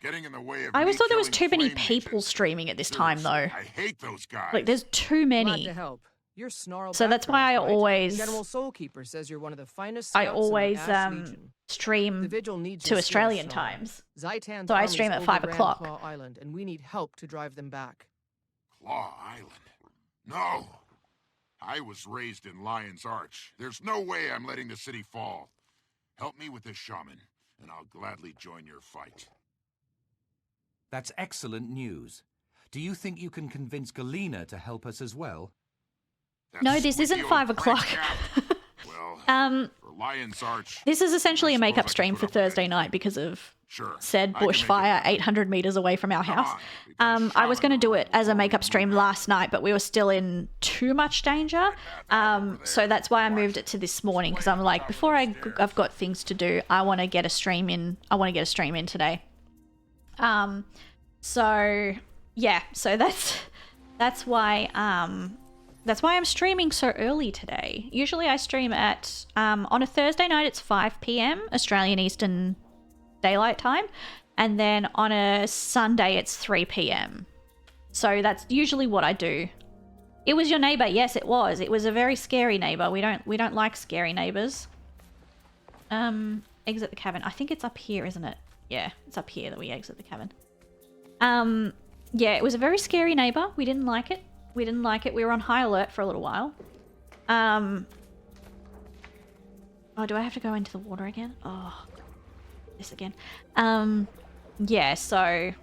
Getting in the way of I always thought there was killing too many flame people mages. streaming at this time, though. I hate those guys. Like, there's too Glad many. to help. You're Snarl So that's why I backgrounds, right? always- General Soulkeeper says you're one of the finest I scouts in the always Ash Legion. stream The Vigil needs to your Australian skills, Snarl. times. Zaitan's So I armies stream at over 5 Grand o'clock. Claw Island, and we need help to drive them back. Claw Island? No. I was raised in Lion's Arch. There's no way I'm letting the city fall. Help me with this shaman, and I'll gladly join your fight. That's excellent news. Do you think you can convince Galena to help us as well? No, this isn't 5 o'clock. Well, for Lion's Arch. This is essentially a makeup I stream could for put up with Thursday night because of Sure. said I can make it bushfire happen. 800 meters away from our house. on, we've got a I was going to shaman do it as a before we makeup stream move out. last night, but we were still in too much danger. So that's why I moved it to this morning because I'm like, before I've got things to do, I want to get a stream in. I want to get a stream in today. So yeah, so that's why I'm streaming so early today. Usually I stream at on a Thursday night it's 5 p.m. Australian Eastern Daylight Time, and then on a Sunday it's 3 p.m. So that's usually what I do. It was your neighbor. Yes, it was. It was a very scary neighbor. We don't like scary neighbors. Exit the cavern. I think it's up here, isn't it? Yeah, it's up here that we exit the cavern. Yeah, it was a very scary neighbor. We didn't like it. We were on high alert for a little while. Oh, do I have to go into the water again? Oh, this again. Yeah, so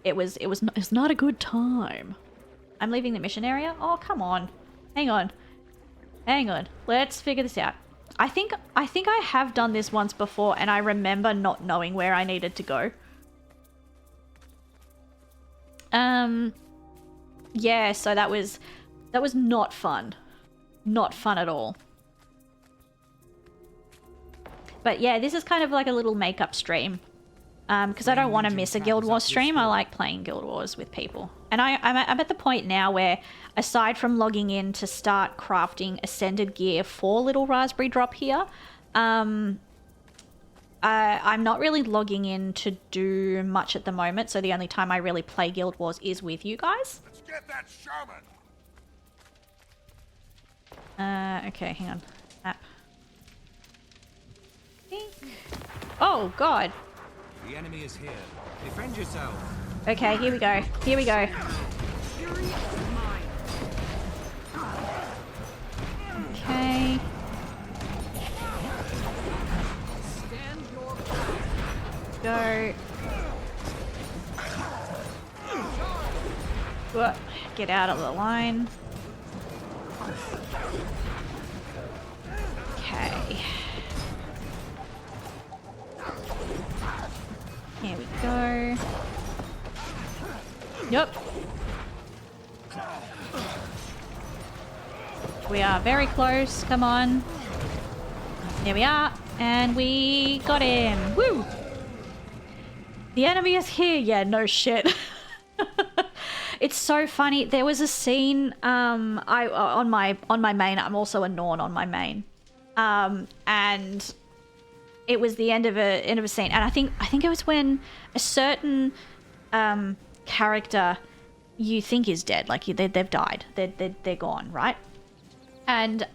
it was not a good time. I'm leaving the mission area. Oh, come on. Hang on. Let's figure this out. I think I have done this once before and I remember not knowing where I needed to go. Yeah, so that was not fun. Not fun at all. But yeah, this is kind of like a little makeup stream. Because I don't want to miss a Guild Wars stream. I like playing Guild Wars with people. And I'm at the point now where, aside from logging in to start crafting Ascended gear for Little Raspberry Drop here, I'm not really logging in to do much at the moment. So the only time I really play Guild Wars is with you guys. Let's get that shaman. Okay, hang on. Map. Oh, God. The enemy is here. Defend yourself. Okay, here we go. Okay. Go. What? Get out of the line. Okay. Here we go. Yep. We are very close. Come on. There we are. And we got him. Woo! The enemy is here. Yeah, no shit. It's so funny. There was a scene on my main. I'm also a Norn on my main. And it was the end of a scene, and I think it was when a certain character you think is dead, like they've died, they're gone, right? And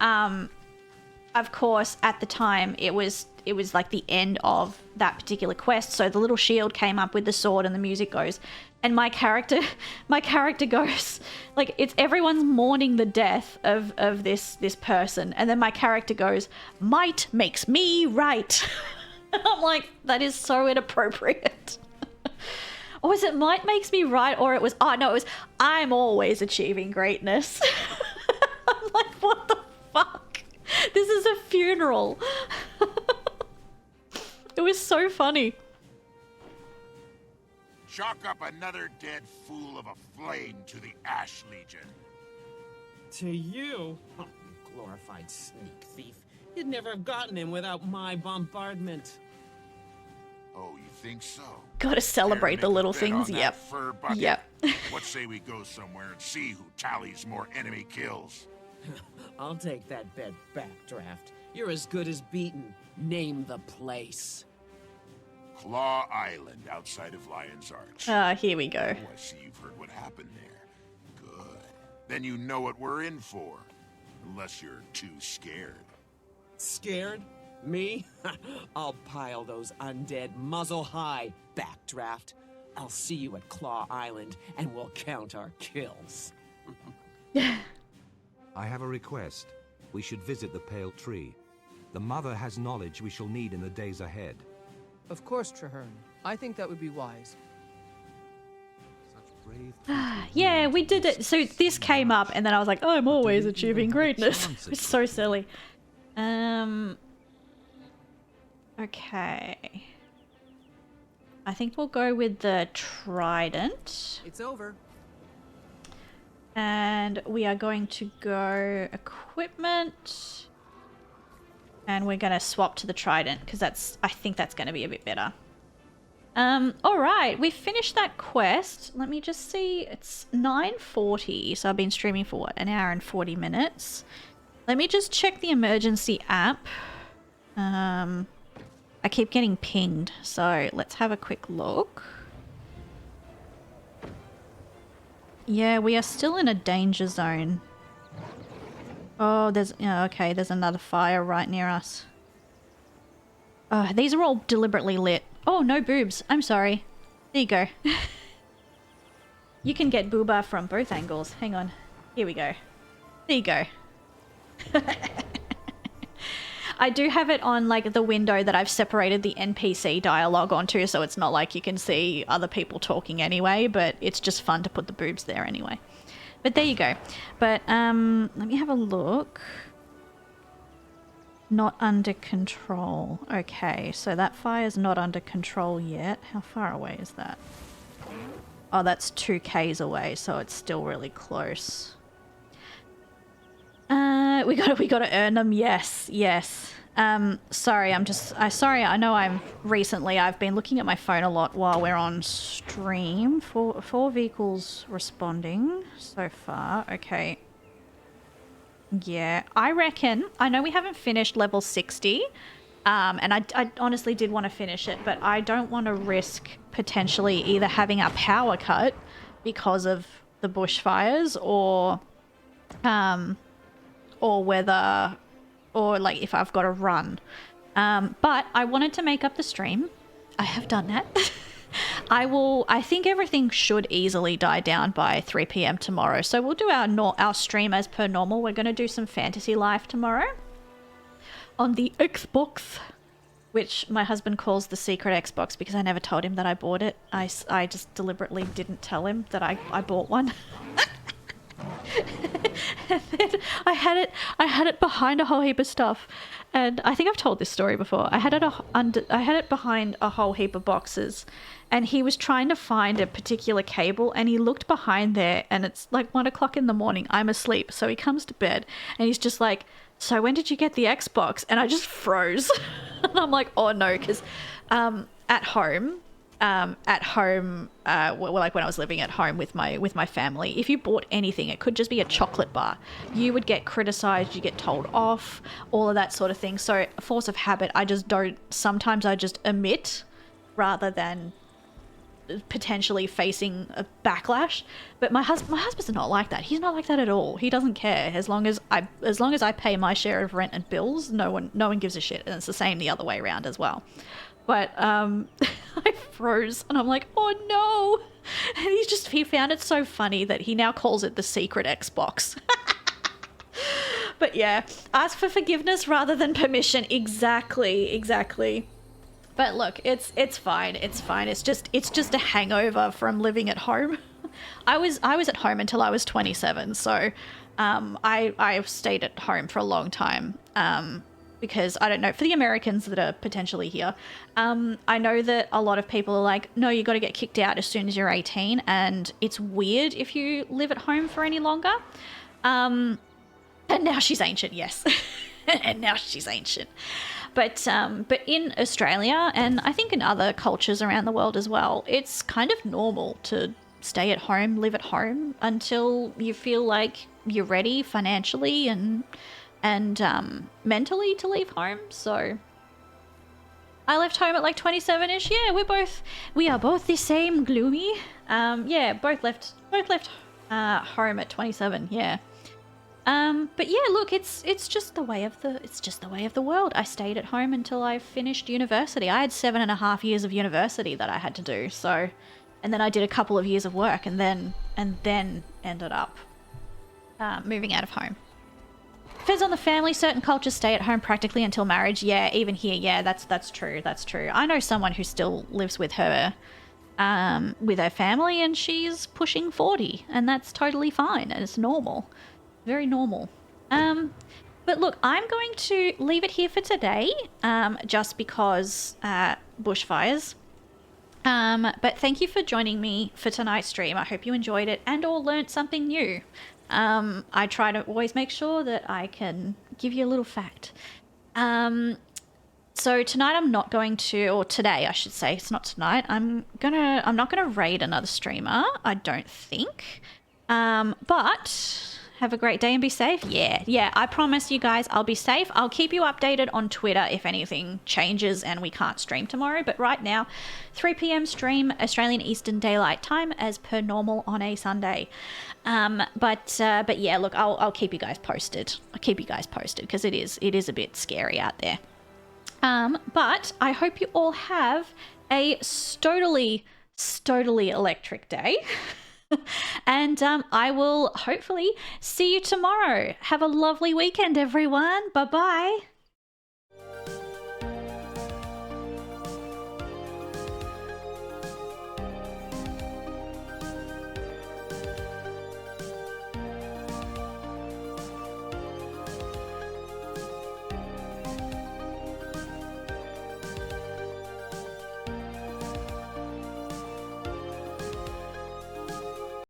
of course at the time it was like the end of that particular quest, so the little shield came up with the sword and the music goes, and my character goes, like, it's everyone's mourning the death of this person, and then my character goes, "Might makes me right." I'm like, that is so inappropriate. Or was it might makes me right, or it was, oh no, it was I'm always achieving greatness. I'm like, what the fuck? This is a funeral. It was so funny. Chalk up another dead fool of a flame to the Ash Legion. To you? Oh, you glorified sneak thief. You'd never have gotten him without my bombardment. Oh, you think so? Gotta celebrate the little things. Yep. Yep. What say we go somewhere and see who tallies more enemy kills? I'll take that bet backdraft. You're as good as beaten. Name the place. Claw Island, outside of Lion's Arch. Here we go. Oh, I see you've heard what happened there. Good. Then you know what we're in for. Unless you're too scared. Scared? Me? I'll pile those undead muzzle high, backdraft. I'll see you at Claw Island, and we'll count our kills. I have a request. We should visit the Pale Tree. The Mother has knowledge we shall need in the days ahead. Of course, Traherne. I think that would be wise. Such Yeah, we did it. So this came up, and then I was like, I'm always achieving greatness. It's so silly. Okay. I think we'll go with the trident. It's over. And we are going to go equipment. And we're going to swap to the trident, because I think that's going to be a bit better. Alright, we finished that quest. Let me just see. It's 9:40, so I've been streaming for what, an hour and 40 minutes. Let me just check the emergency app. I keep getting pinged, so let's have a quick look. Yeah, we are still in a danger zone. Oh, okay, there's another fire right near us. These are all deliberately lit. Oh, no boobs. I'm sorry. There you go. You can get booba from both angles. Hang on. Here we go. There you go. I do have it on like the window that I've separated the NPC dialogue onto, so it's not like you can see other people talking anyway, but it's just fun to put the boobs there anyway. But there you go. But let me have a look. Not under control. Okay, so that fire's not under control yet. How far away is that? Oh, that's 2 Ks away, so it's still really close. We gotta earn them. Yes. Sorry, I know I've been looking at my phone a lot while we're on stream. Four vehicles responding so far. Okay. Yeah, I reckon, I know we haven't finished level 60, and I honestly did want to finish it, but I don't want to risk potentially either having our power cut because of the bushfires, or like if I've got to run. But I wanted to make up the stream. I have done that. I think everything should easily die down by 3 PM tomorrow. So we'll do our stream as per normal. We're going to do some Fantasy Life tomorrow on the Xbox, which my husband calls the secret Xbox because I never told him that I bought it. I just deliberately didn't tell him that I bought one. And then I had it behind a whole heap of stuff, and I think I've told this story before. I had it behind a whole heap of boxes, and he was trying to find a particular cable, and he looked behind there, and it's like 1 o'clock in the morning. I'm asleep, so he comes to bed, and he's just like, "So when did you get the Xbox?" And I just froze, and I'm like, "Oh no," because at home, like when I was living at home with my family, if you bought anything, it could just be a chocolate bar, you would get criticized, you get told off, all of that sort of thing. So force of habit, sometimes I just omit rather than potentially facing a backlash. But my husband's not like that. He's not like that at all. He doesn't care. As long as I pay my share of rent and bills, no one gives a shit. And it's the same the other way around as well. But I froze, and I'm like, oh no. And he found it so funny that he now calls it the secret Xbox. But yeah, ask for forgiveness rather than permission. Exactly. But look, it's fine. It's fine. It's just a hangover from living at home. I was at home until I was 27, so I stayed at home for a long time. Because I don't know, for the Americans that are potentially here, I know that a lot of people are like, no, you got to get kicked out as soon as you're 18, and it's weird if you live at home for any longer. And now she's ancient, yes. And now she's ancient. But in Australia, and I think in other cultures around the world as well, it's kind of normal to stay at home, live at home until you feel like you're ready financially and mentally to leave home. So I left home at like 27ish. Yeah, we are both the same, Gloomy. Yeah, both left home at 27. Yeah. But yeah, look, it's just the way of the world. I stayed at home until I finished university. I had 7.5 years of university that I had to do. So, and then I did a couple of years of work, and then ended up moving out of home. Depends on the family. Certain cultures stay at home practically until marriage. Yeah, even here. Yeah, that's true. I know someone who still lives with her with her family, and she's pushing 40, and that's totally fine, and it's normal. Very normal. But look, I'm going to leave it here for today, just because bushfires. But thank you for joining me for tonight's stream. I hope you enjoyed it and or learnt something new. I try to always make sure that I can give you a little fact. So tonight I'm not going to, or today I should say, it's not tonight. I'm not gonna raid another streamer, I don't think. But have a great day and be safe. Yeah, I promise you guys I'll be safe. I'll keep you updated on Twitter if anything changes and we can't stream tomorrow. But right now, 3 p.m. stream, Australian Eastern Daylight Time, as per normal on a Sunday. But yeah, look, I'll keep you guys posted. I'll keep you guys posted because it is a bit scary out there. But I hope you all have a stodily electric day. And I will hopefully see you tomorrow. Have a lovely weekend, everyone. Bye-bye.